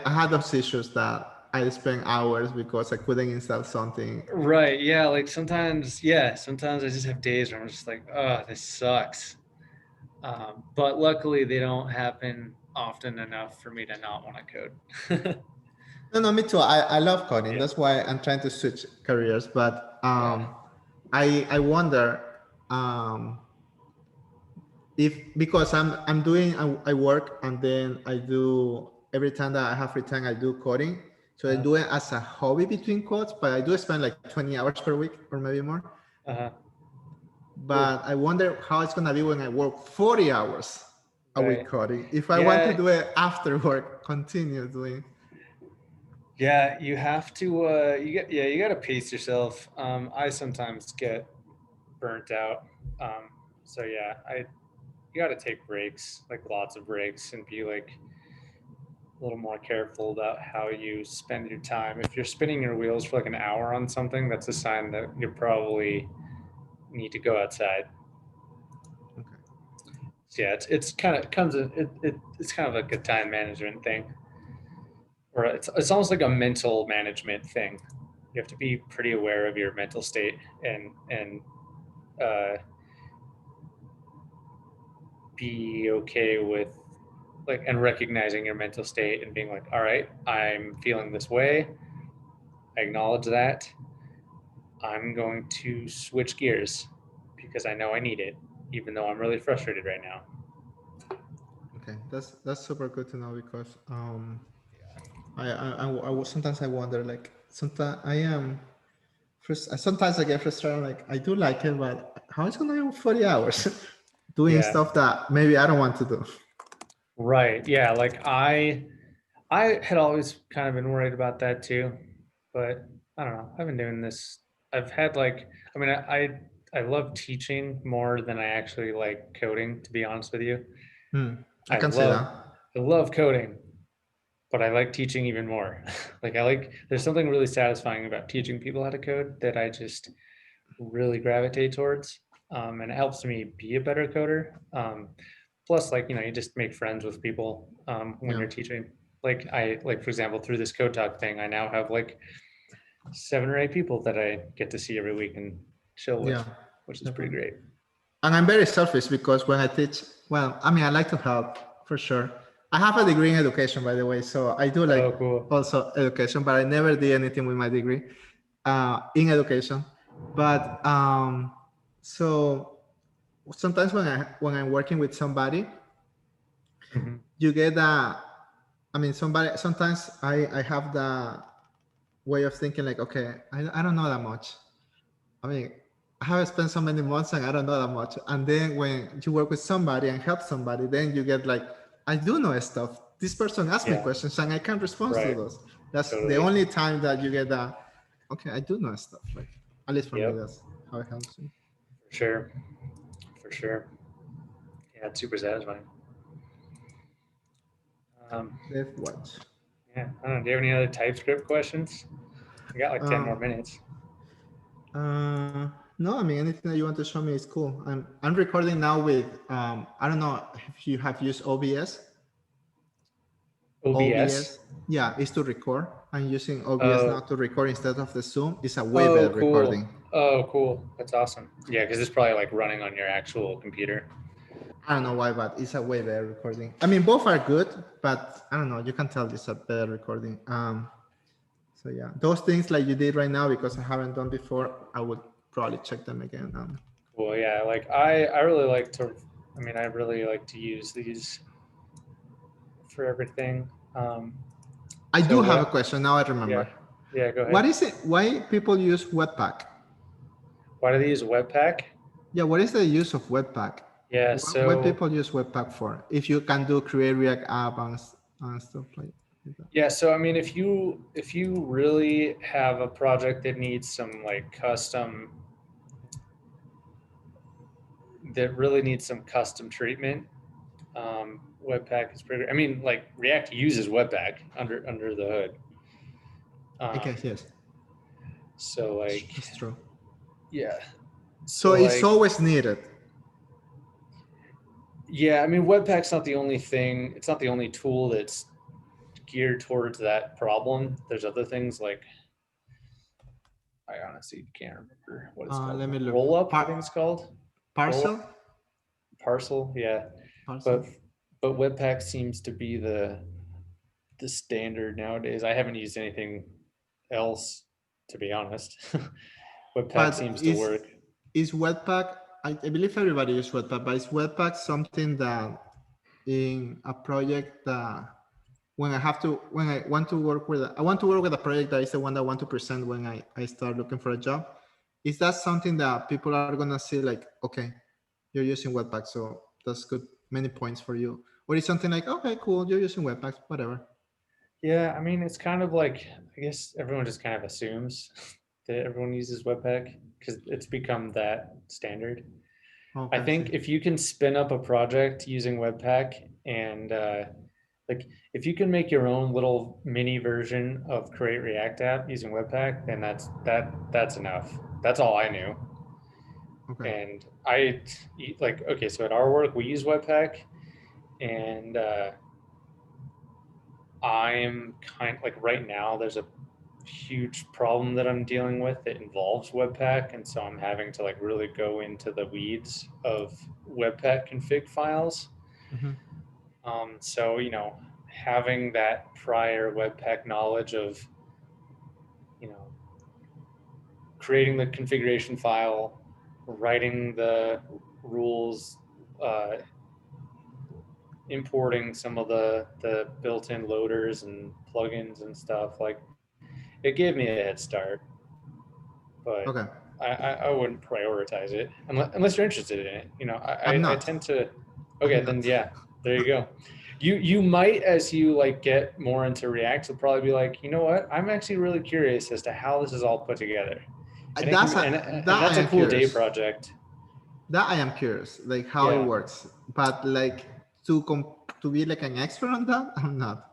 I had those issues that I spent hours because I couldn't install something. right. Yeah. Like sometimes I just have days where I'm just like, oh, this sucks. But luckily they don't happen often enough for me to not want to code. No, me too. I love coding. Yeah. That's why I'm trying to switch careers. But Yeah. I wonder if because I'm doing I work and then I do every time that I have free time I do coding. So I do it as a hobby between codes, but I do spend like 20 hours per week or maybe more. But I wonder how it's gonna be when I work 40 hours a week coding. If I want to do it after work, continue doing. Yeah, you have to. You got to pace yourself. I sometimes get burnt out. So yeah, you got to take breaks, like lots of breaks, and be like a little more careful about how you spend your time. If you're spinning your wheels for like an hour on something, that's a sign that you probably need to go outside. Okay. So yeah, it's kind of it's kind of like a time management thing, or it's almost like a mental management thing. You have to be pretty aware of your mental state and be okay with like and recognizing your mental state and being like, all right, I'm feeling this way. I acknowledge that. I'm going to switch gears because I know I need it, even though I'm really frustrated right now. Okay, that's super good to know because I sometimes I wonder like sometimes I am sometimes I get frustrated like I do like it but how is gonna be 40 hours doing stuff that maybe I don't want to do. Right. Yeah. Like I had always kind of been worried about that too, but I don't know. I've been doing this. I've had like, I mean, I love teaching more than I actually like coding, to be honest with you. I can say that. I love coding, but I like teaching even more. There's something really satisfying about teaching people how to code that I just really gravitate towards. And it helps me be a better coder. Plus, like, you know, you just make friends with people when you're teaching. Like for example, through this Code Talk thing, I now have like 7 or 8 people that I get to see every week and chill with, which is pretty great. And I'm very selfish because when I teach, well, I mean, I like to help for sure. I have a degree in education, by the way, so I do like also education, but I never did anything with my degree in education. But so sometimes when I'm working with somebody, you get that. I mean, sometimes I have the way of thinking like, okay, I don't know that much. I mean, I haven't spent so many months and I don't know that much. And then when you work with somebody and help somebody, then you get like, I do know stuff. This person asked me questions and I can respond to those. That's the only time that you get that, okay, I do know stuff. Like, at least for me, that's how it helps me. For sure. Yeah, it's super satisfying. Let's watch. Yeah, I don't know. Do you have any other TypeScript questions? We got like 10 more minutes. No, I mean, anything that you want to show me is cool. I'm recording now with, I don't know if you have used OBS. OBS? Yeah, it's to record. I'm using OBS now to record instead of the Zoom. It's a way better recording. Oh, cool. That's awesome. Yeah, because it's probably like running on your actual computer. I don't know why, but it's a way better recording. I mean, both are good, but I don't know. You can tell it's a better recording. So So yeah, those things like you did right now, because I haven't done before, I would probably check them again. Well, yeah, like I really like to, I mean, I really like to use these for everything. I So do have a what- question now. I remember. Yeah, go ahead. What is it? Why people use Webpack? Why do they use Webpack? Yeah, what is the use of Webpack? Yeah, What so people use Webpack for? If you can do create React app and stuff like that. yeah, so I mean, if you really have a project that needs some like custom, that really needs some custom treatment, Webpack is pretty. I mean, like React uses Webpack under the hood. I guess yes, So like, that's true. yeah. So it's like, always needed. yeah, I mean, Webpack's not the only thing. It's not the only tool that's geared towards that problem. There's other things like, I honestly can't remember what it's called. Let me look. Roll up, I think it's called. Parcel. Parcel, yeah. Parcel. But Webpack seems to be the standard nowadays. I haven't used anything else, to be honest. Webpack seems to work. Is Webpack? I believe everybody uses Webpack, but is Webpack something that in a project that when I want to work with a project that is the one that I want to present when I start looking for a job, is that something that people are gonna see like, okay, you're using Webpack, so that's good, many points for you, or is something like, okay, cool, you're using Webpack, whatever? Yeah, I mean, it's kind of like, I guess everyone just kind of assumes that everyone uses Webpack because it's become that standard. Okay, I think if you can spin up a project using Webpack and like if you can make your own little mini version of Create React app using Webpack, then that's enough. That's all I knew. okay. And I like, okay, so at our work we use Webpack, and I'm kind of like right now there's a huge problem that I'm dealing with that involves Webpack, and so I'm having to like really go into the weeds of Webpack config files. Mhm. So you know, having that prior Webpack knowledge of, you know, creating the configuration file, writing the rules, importing some of the built-in loaders and plugins and stuff, like it gave me a head start, but Okay. I wouldn't prioritize it unless you're interested in it. You know, I'm I not. tend to. Okay, I'm then not. yeah, there you go. You might, as you like get more into React, you'll probably be like, you know what? I'm actually really curious as to how this is all put together. And That's that's a cool day project. That I am curious, like how Yeah. it works, but like to be like an expert on that, I'm not.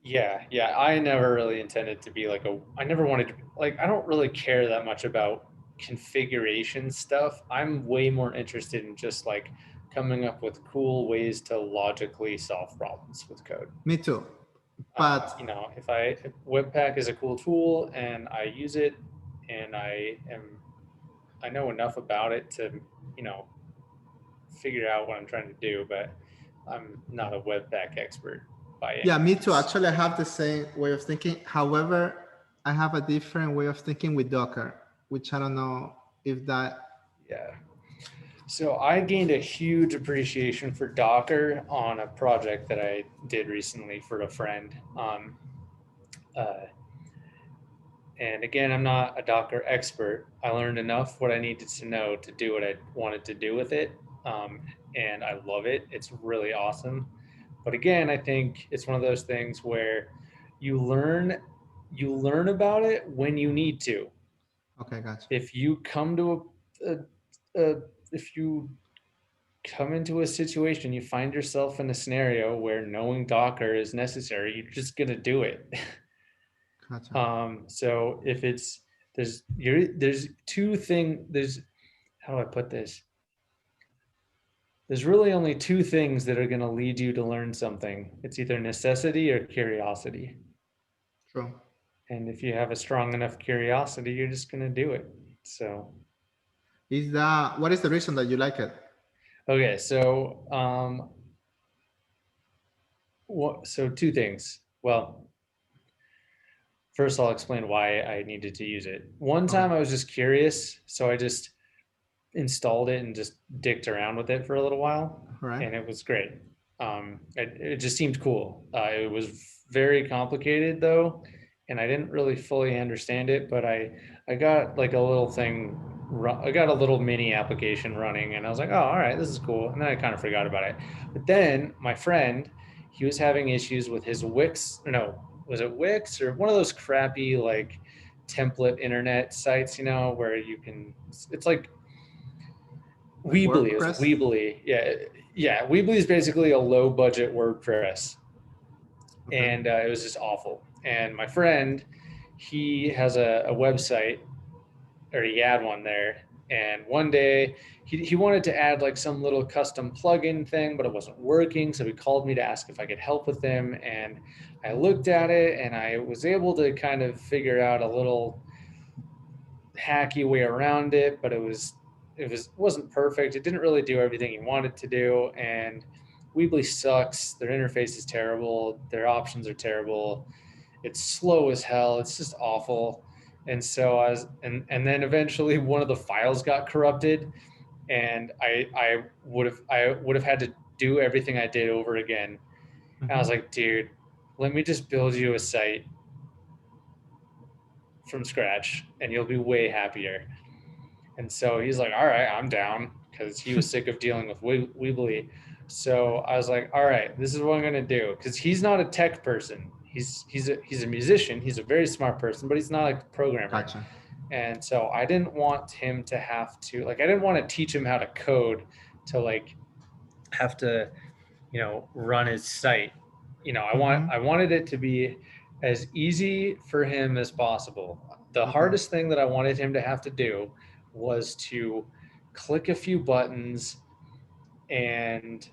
Yeah, I never really intended to be like I never wanted to, like, I don't really care that much about configuration stuff. I'm way more interested in just like coming up with cool ways to logically solve problems with code. Me too. But You know, if Webpack is a cool tool and I use it and I know enough about it to, you know, figure out what I'm trying to do, but I'm not a Webpack expert by any yeah, me too. means. Actually, I have the same way of thinking. However, I have a different way of thinking with Docker, which I don't know if that. Yeah. So I gained a huge appreciation for Docker on a project that I did recently for a friend. And again, I'm not a Docker expert. I learned enough what I needed to know to do what I wanted to do with it. And I love it. It's really awesome. But again, I think it's one of those things where you learn about it when you need to. Okay, gotcha. If you come to if you come into a situation, you find yourself in a scenario where knowing Docker is necessary, you're just gonna do it. Gotcha. So if it's there's how do I put this? There's really only two things that are gonna lead you to learn something. It's either necessity or curiosity. True. And if you have a strong enough curiosity, you're just gonna do it. So What is the reason that you like it? okay, so so two things. Well, first I'll explain why I needed to use it. One Okay. time I was just curious, so I just installed it and just dicked around with it for a little while, All right. and it was great. It just seemed cool. It was very complicated though, and I didn't really fully understand it, but I got like a little thing. I got a little mini application running, and I was like, oh, all right, this is cool. And then I kind of forgot about it. But then my friend, he was having issues with his Wix. No, was it Wix or one of those crappy like template internet sites? You know, where you can. It's like Like Weebly. It was WordPress? Weebly. Yeah. Weebly is basically a low budget WordPress, Okay. and it was just awful. And my friend, he has a website, or he had one there. And one day he wanted to add like some little custom plugin thing, but it wasn't working. So he called me to ask if I could help with him. And I looked at it and I was able to kind of figure out a little hacky way around it, but wasn't perfect. It didn't really do everything he wanted to do, and Weebly sucks. Their interface is terrible. Their options are terrible. It's slow as hell. It's just awful. And so and then eventually one of the files got corrupted, and I would have had to do everything I did over again. And I was like, dude, let me just build you a site from scratch, and you'll be way happier. And so he's like, all right, I'm down, because he was sick of dealing with Weebly. So I was like, all right, this is what I'm going to do. Because he's not a tech person. He's a musician. He's a very smart person, but he's not like a programmer. Gotcha. And so I didn't want him to have to, like, I didn't want to teach him how to code to like have to, run his site. I wanted it to be as easy for him as possible. The hardest thing that I wanted him to have to do was to click a few buttons and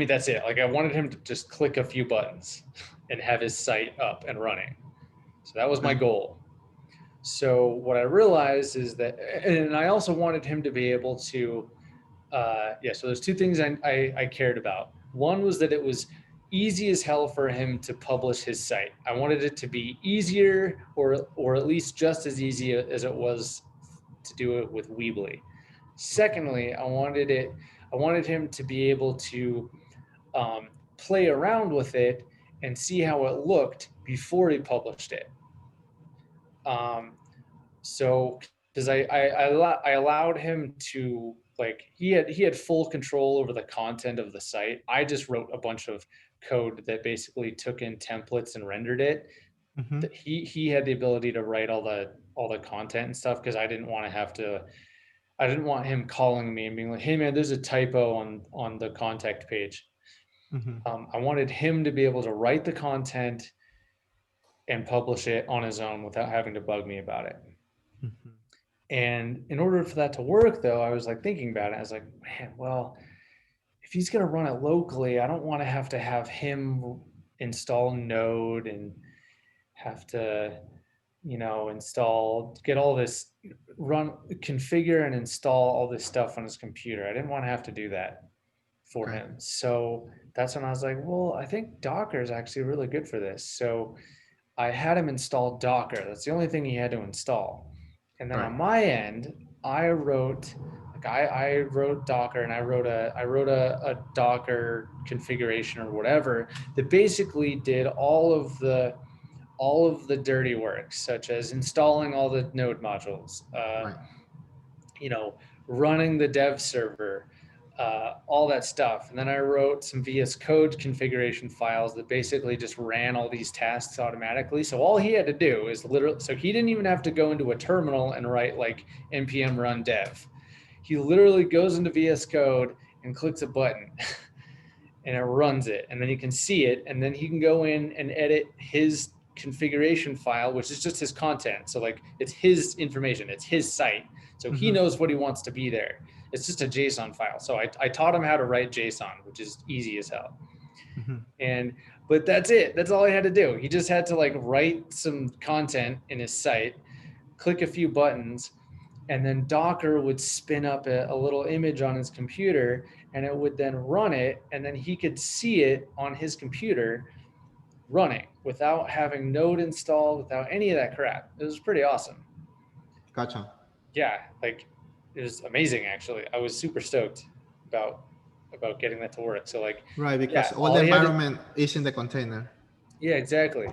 that's it. Like, I wanted him to just click a few buttons and have his site up and running. So that was my goal. So what I realized is that, and I also wanted him to be able to, so there's two things I cared about. One was that it was easy as hell for him to publish his site. I wanted it to be easier, or at least just as easy as it was to do it with Weebly. Secondly, I wanted him to be able to play around with it and see how it looked before he published it. So because I allowed him to, like, he had full control over the content of the site. I just wrote a bunch of code that basically took in templates and rendered it. He had the ability to write all the content and stuff, because I didn't want him calling me and being like, hey man, there's a typo on the contact page. I wanted him to be able to write the content and publish it on his own without having to bug me about it. And in order for that to work, though, I was like thinking about it. I was like, man, well, if he's going to run it locally, I don't want to have him install Node and have to, get all this, configure and install all this stuff on his computer. I didn't want to have to do that for him. So that's when I was like, well, I think Docker is actually really good for this. So I had him install Docker. That's the only thing he had to install. And then on my end, I wrote Docker, and I wrote a Docker configuration or whatever that basically did all of the dirty work, such as installing all the node modules, running the dev server, all that stuff. And then I wrote some VS Code configuration files that basically just ran all these tasks automatically. So all he had to do is so he didn't even have to go into a terminal and write like npm run dev. He literally goes into VS Code and clicks a button and it runs it. And then he can see it, and then he can go in and edit his configuration file, which is just his content. So like, it's his information, it's his site. So he knows what he wants to be there. It's just a JSON file. So I taught him how to write JSON, which is easy as hell. But that's it. That's all he had to do. He just had to like write some content in his site, click a few buttons, and then Docker would spin up a little image on his computer, and it would then run it, and then he could see it on his computer running without having Node installed, without any of that crap. It was pretty awesome. Gotcha. Yeah, like it was amazing actually. I was super stoked about getting that to work. So like, Right, because yeah, all the he had to- environment is in the container. yeah, exactly.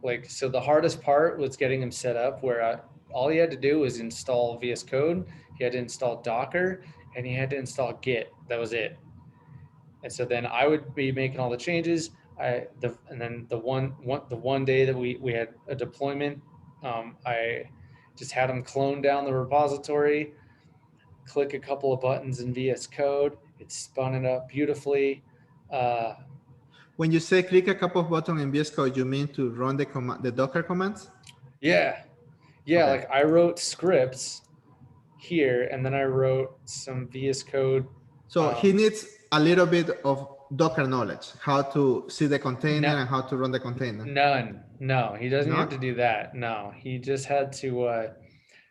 Like, so the hardest part was getting him set up where all he had to do was install VS Code. He had to install Docker and he had to install Git. That was it. And so then I would be making all the changes. And then the one day that we had a deployment, I just had him clone down the repository, click a couple of buttons in VS Code. It spun it up beautifully. When you say click a couple of buttons in VS Code, you mean to run the command, the Docker commands? Yeah, Okay. like I wrote scripts here, and then I wrote some VS Code. So he needs a little bit of Docker knowledge, how to see the container and how to run the container. No, he doesn't have Not? to do that. No, he just had to,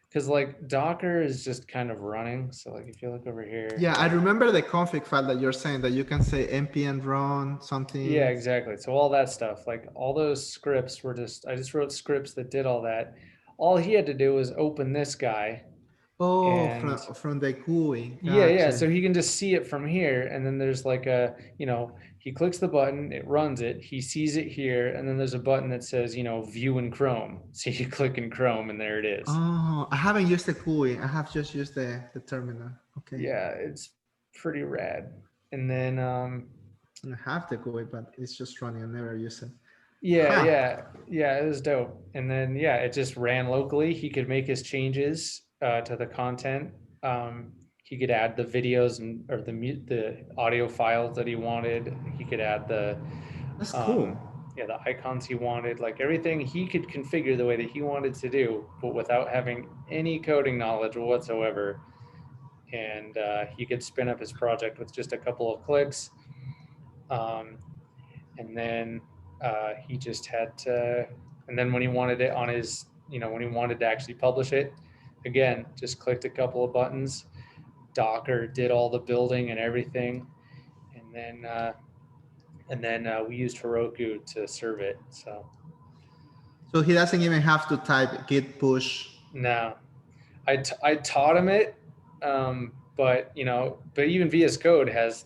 because like Docker is just kind of running. So like if you look over here. Yeah, I remember the config file that you're saying that you can say npm run something. Yeah, exactly. So all that stuff, like all those scripts were I just wrote scripts that did all that. All he had to do was open this guy. Oh, And from the GUI. yeah, Gotcha. so he can just see it from here. And then there's like a, he clicks the button, it runs it, he sees it here. And then there's a button that says, view in Chrome. So you click in Chrome and there it is. Oh, I haven't used the GUI. I have just used the terminal. Okay. Yeah, it's pretty rad. And then, I have the GUI, but it's just running. I never use it. yeah, it was dope. And then, yeah, it just ran locally. He could make his changes to the content. He could add the videos or the audio files that he wanted. He could add the That's cool. the icons he wanted, like everything he could configure the way that he wanted to do, but without having any coding knowledge whatsoever. And he could spin up his project with just a couple of clicks. And then he just had to, and then when he wanted it on his, when he wanted to actually publish it, again, just clicked a couple of buttons. Docker did all the building and everything. And then we used Heroku to serve it. So he doesn't even have to type git push. No, I taught him it. But even VS Code has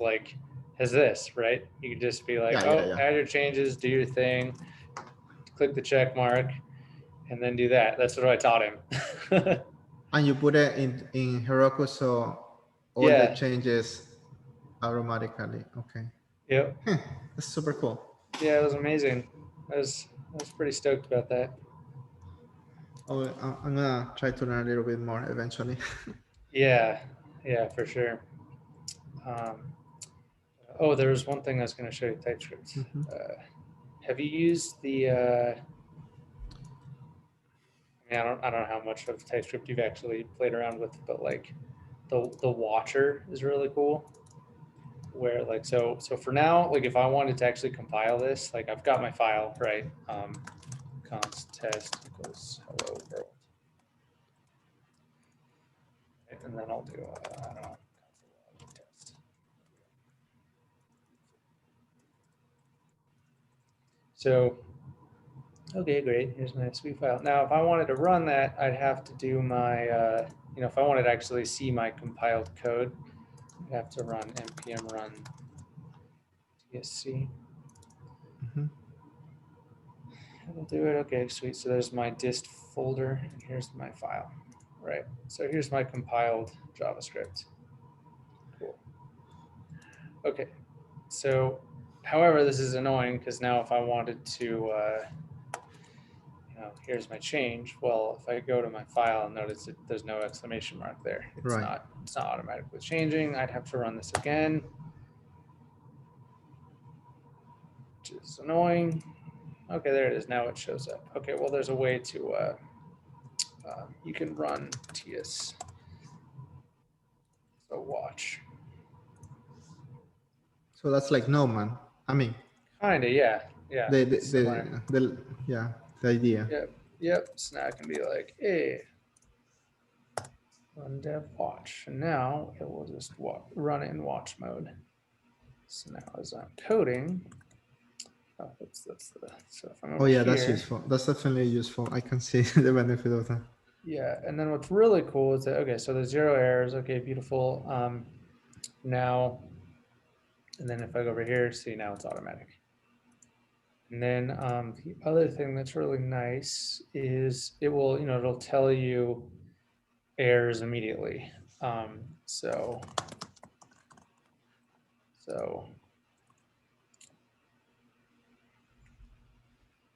this, right? You can just be like, add your changes, do your thing, click the check mark, and then do that. That's what I taught him. And you put it in Heroku, so all the changes automatically. Okay. Yep. That's super cool. Yeah, it was amazing. I was pretty stoked about that. Oh, I'm gonna try to learn a little bit more eventually. Yeah, for sure. There was one thing I was going to show you, TypeScript. Mm-hmm. Have you used the? I don't know how much of TypeScript you've actually played around with, but like the watcher is really cool. Where like so for now, like if I wanted to actually compile this, like I've got my file, right? Const test equals hello world. And then I'll do, I don't know, test. So, okay, great. Here's my sweet file. Now, if I wanted to run that, I'd have to do my, if I wanted to actually see my compiled code, I'd have to run npm run tsc. Mm-hmm. That'll do it. Okay, sweet. So there's my dist folder, and here's my file. Right. So here's my compiled JavaScript. Cool. Okay. So, however, this is annoying because now if I wanted to, here's my change. Well, if I go to my file and notice that there's no exclamation mark there, it's not automatically changing. I'd have to run this again, which is annoying. Okay, there it is. Now it shows up. Okay, well, there's a way to, you can run ts. So watch. So that's like no man. I mean, kinda, yeah. The idea. Yep. So now I can be like, hey, run dev watch, and now it will just run in watch mode. So now as I'm coding, Oh, that's the stuff. I'm Oh over yeah, that's here. useful. That's definitely useful. I can see the benefit of that. Yeah, and then what's really cool is that, okay, so there's 0 errors. Okay, beautiful. Now, and then if I go over here, see, now it's automatic. And then the other thing that's really nice is it will, it'll tell you errors immediately. So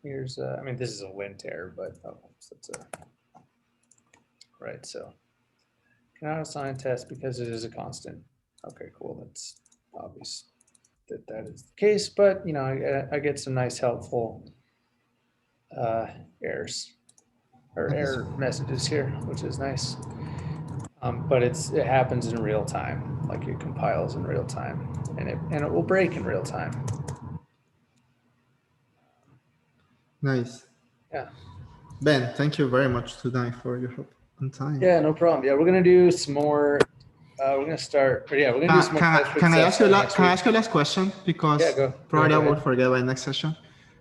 here's, I mean, this is a lint error, but that's right. So cannot assign test because it is a constant. Okay, cool. That's obvious that is the case, but I get some nice helpful errors or error messages here, which is nice. But it happens in real time, like it compiles in real time, and it will break in real time. Nice. Yeah. Ben, thank you very much tonight for your help on time. Yeah, no problem. Yeah, we're gonna do some more. We're gonna start. Yeah, we're gonna do some more. Can I ask you last question? Because yeah, go. probably Go I will ahead. forget by next session.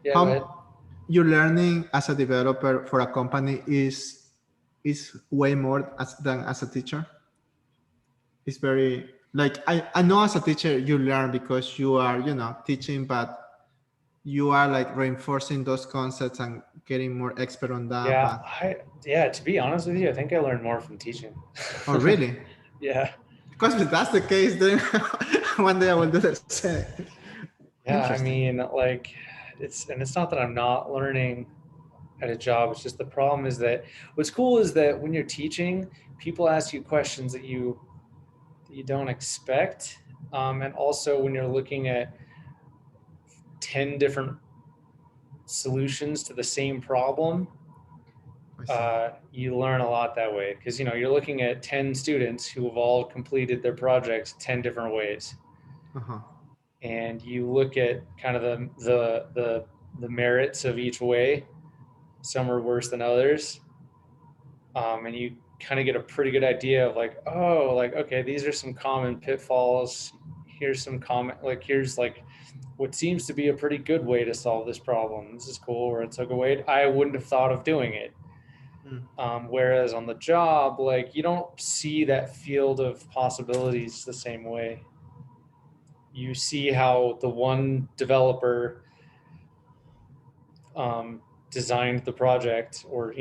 Yeah, go ahead. Your learning as a developer for a company is way more than as a teacher. It's very like I know as a teacher you learn because you are teaching, but you are like reinforcing those concepts and getting more expert on that. Yeah, to be honest with you, I think I learned more from teaching. Oh really? Yeah. Because if that's the case, then one day I will do the same. Yeah, I mean, like it's not that I'm not learning at a job. It's just the problem is that what's cool is that when you're teaching, people ask you questions that you don't expect, and also when you're looking at 10 different solutions to the same problem, you learn a lot that way because you're looking at 10 students who have all completed their projects 10 different ways. And you look at kind of the merits of each way. Some are worse than others, and you kind of get a pretty good idea of like, oh, like, okay, these are some common pitfalls. Here's some here's like what seems to be a pretty good way to solve this problem. This is cool, or it took a way I wouldn't have thought of doing it. Whereas on the job, like you don't see that field of possibilities the same way. You see how the one developer designed the project or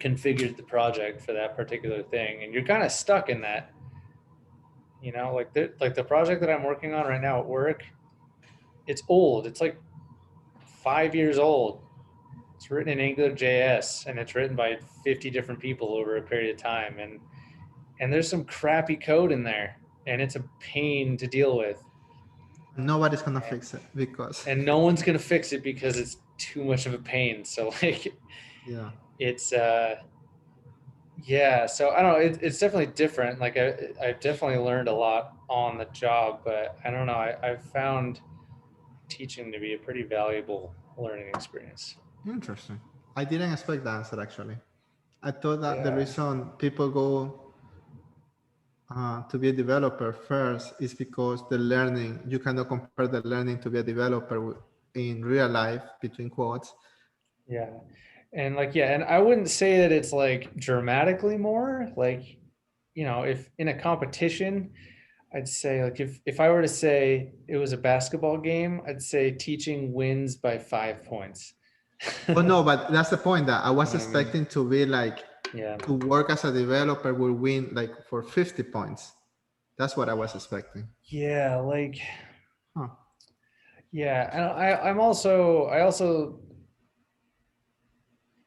configured the project for that particular thing, and you're kind of stuck in that. Like the project that I'm working on right now at work, it's old. It's like 5 years old. It's written in AngularJS, and it's written by 50 different people over a period of time, and there's some crappy code in there, and it's a pain to deal with. Nobody's gonna fix it and no one's gonna fix it because it's too much of a pain. So like, yeah, it's yeah. So I don't know. It's definitely different. Like I've definitely learned a lot on the job, but I don't know. I've found teaching to be a pretty valuable learning experience. Interesting. I didn't expect the answer actually. I thought that the reason people go to be a developer first is because the learning, you cannot compare the learning to be a developer in real life, between quotes. Yeah. And like, yeah, and I wouldn't say that it's like dramatically more, like, if in a competition, I'd say like if I were to say it was a basketball game, I'd say teaching wins by 5 points. Oh no, but that's the point that I was You know what I mean? expecting to be like, to work as a developer will win like for 50 points. That's what I was expecting. Yeah, like, yeah, and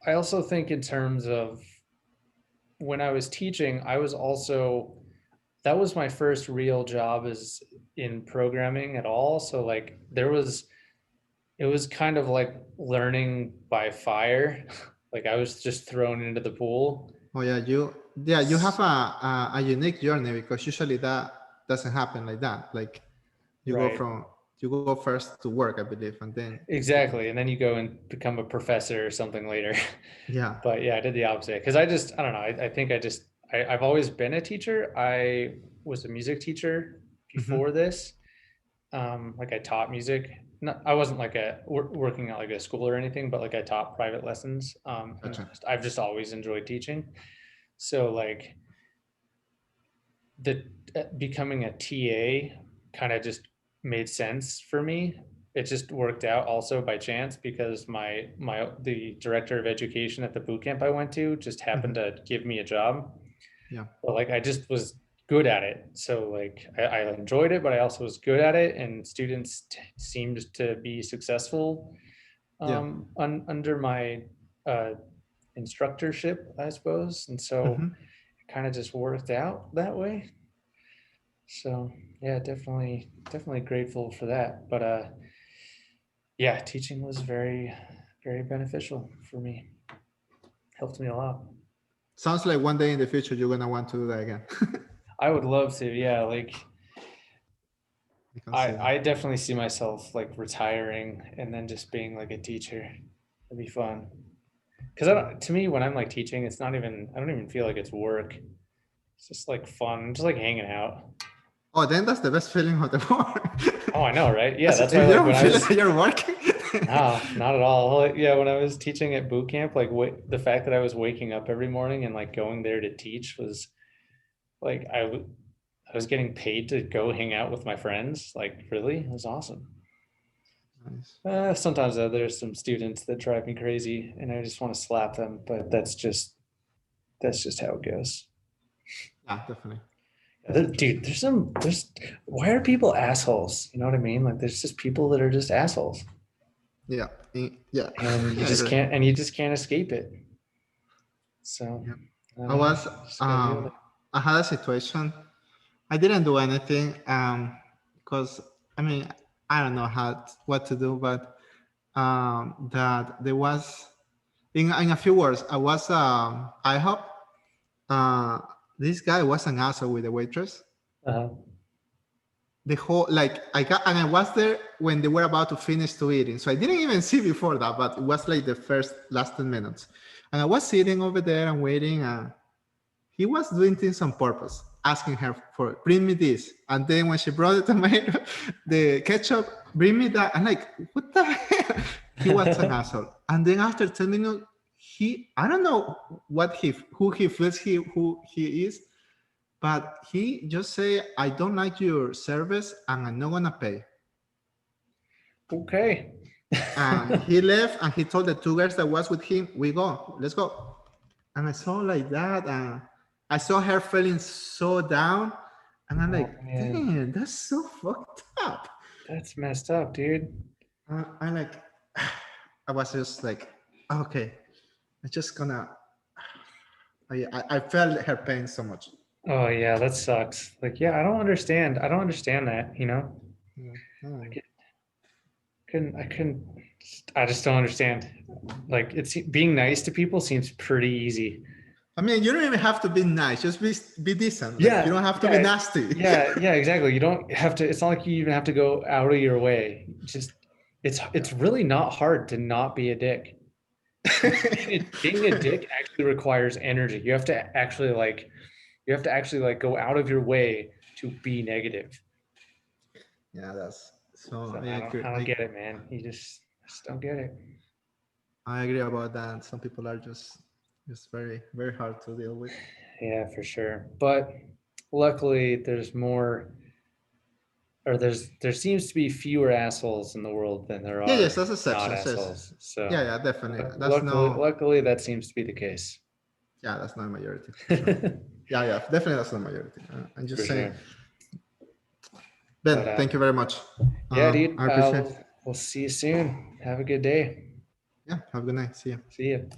I also think in terms of when I was teaching, that was my first real job is in programming at all. So like it was kind of like learning by fire. Like I was just thrown into the pool. Oh yeah, you have a unique journey because usually that doesn't happen like that. Like you go first to work, I believe, and then exactly, and then you go and become a professor or something later. Yeah. But yeah, I did the opposite because I don't know. I think I've always been a teacher. I was a music teacher before this, Like I taught music. I wasn't like working at like a school or anything, but like I taught private lessons. And Gotcha. I've just always enjoyed teaching. So like becoming a TA kind of just made sense for me. It just worked out also by chance because the director of education at the boot camp I went to just happened to give me a job. Yeah. But like I just was good at it. So like I enjoyed it, but I also was good at it, and students seemed to be successful under my instructorship, I suppose. And so it kind of just worked out that way. So yeah, definitely grateful for that. But yeah, teaching was very, very beneficial for me. Helped me a lot. Sounds like one day in the future you're gonna want to do that again. I would love to. Yeah, like can see that. I definitely see myself like retiring and then just being like a teacher. It'd be fun. Because to me, when I'm like teaching, I don't even feel like it's work. It's just like fun, just like hanging out. Oh, then that's the best feeling of the world. Oh, I know, right? Yeah, that's if why you like don't when I feel was like you're working. no, not at all. Like, yeah, when I was teaching at boot camp, like the fact that I was waking up every morning and like going there to teach was like I was getting paid to go hang out with my friends. Like really, it was awesome. Nice. Sometimes there's some students that drive me crazy and I just want to slap them, but that's just how it goes. Yeah, definitely. Dude, why are people assholes? You know what I mean? Like there's just people that are just assholes. Yeah. Yeah. And you just can't escape it. So Yeah. I had a situation. I didn't do anything because I mean I don't know what to do, but that there was in a few words I was IHOP. This guy was an asshole with the waitress. The whole I was there when they were about to finish to eating, so I didn't even see before that, but it was like the last 10 minutes, and I was sitting over there and waiting. He was doing things on purpose, asking her for bring me this, and then when she brought the tomato, the ketchup, bring me that. I'm like, what the hell? He was an asshole. And then after 10 minutes, I don't know who he feels who he is. But he just say, I don't like your service and I'm not gonna pay. Okay. And he left and he told the two girls that was with him, let's go. And I saw like that and I saw her feeling so down. And I'm like, damn, that's so fucked up. That's messed up, dude. I was just like, okay, I'm just gonna, I felt her pain so much. Oh yeah, that sucks. Like, yeah, I don't understand that, you know? Yeah. I just don't understand. Like being nice to people seems pretty easy. I mean, you don't even have to be nice, just be decent. Yeah. Like, you don't have to be nasty. Yeah, exactly. You don't have to, it's not like you even have to go out of your way. It's really not hard to not be a dick. Being a dick actually requires energy. You have to actually go out of your way to be negative. Yeah, that's so. I don't get it, man. You just don't get it. I agree about that. Some people are just very, very hard to deal with. Yeah, for sure. But luckily, there seems to be fewer assholes in the world than there are. Yes, that's exception. Assholes. So yeah, definitely. Luckily, that seems to be the case. Yeah, that's not a majority. Sure. yeah, definitely that's not a majority. I'm just saying. Sure. Ben, thank you very much. Yeah, dude. I appreciate it. We'll see you soon. Have a good day. Yeah, have a good night. See you. See you.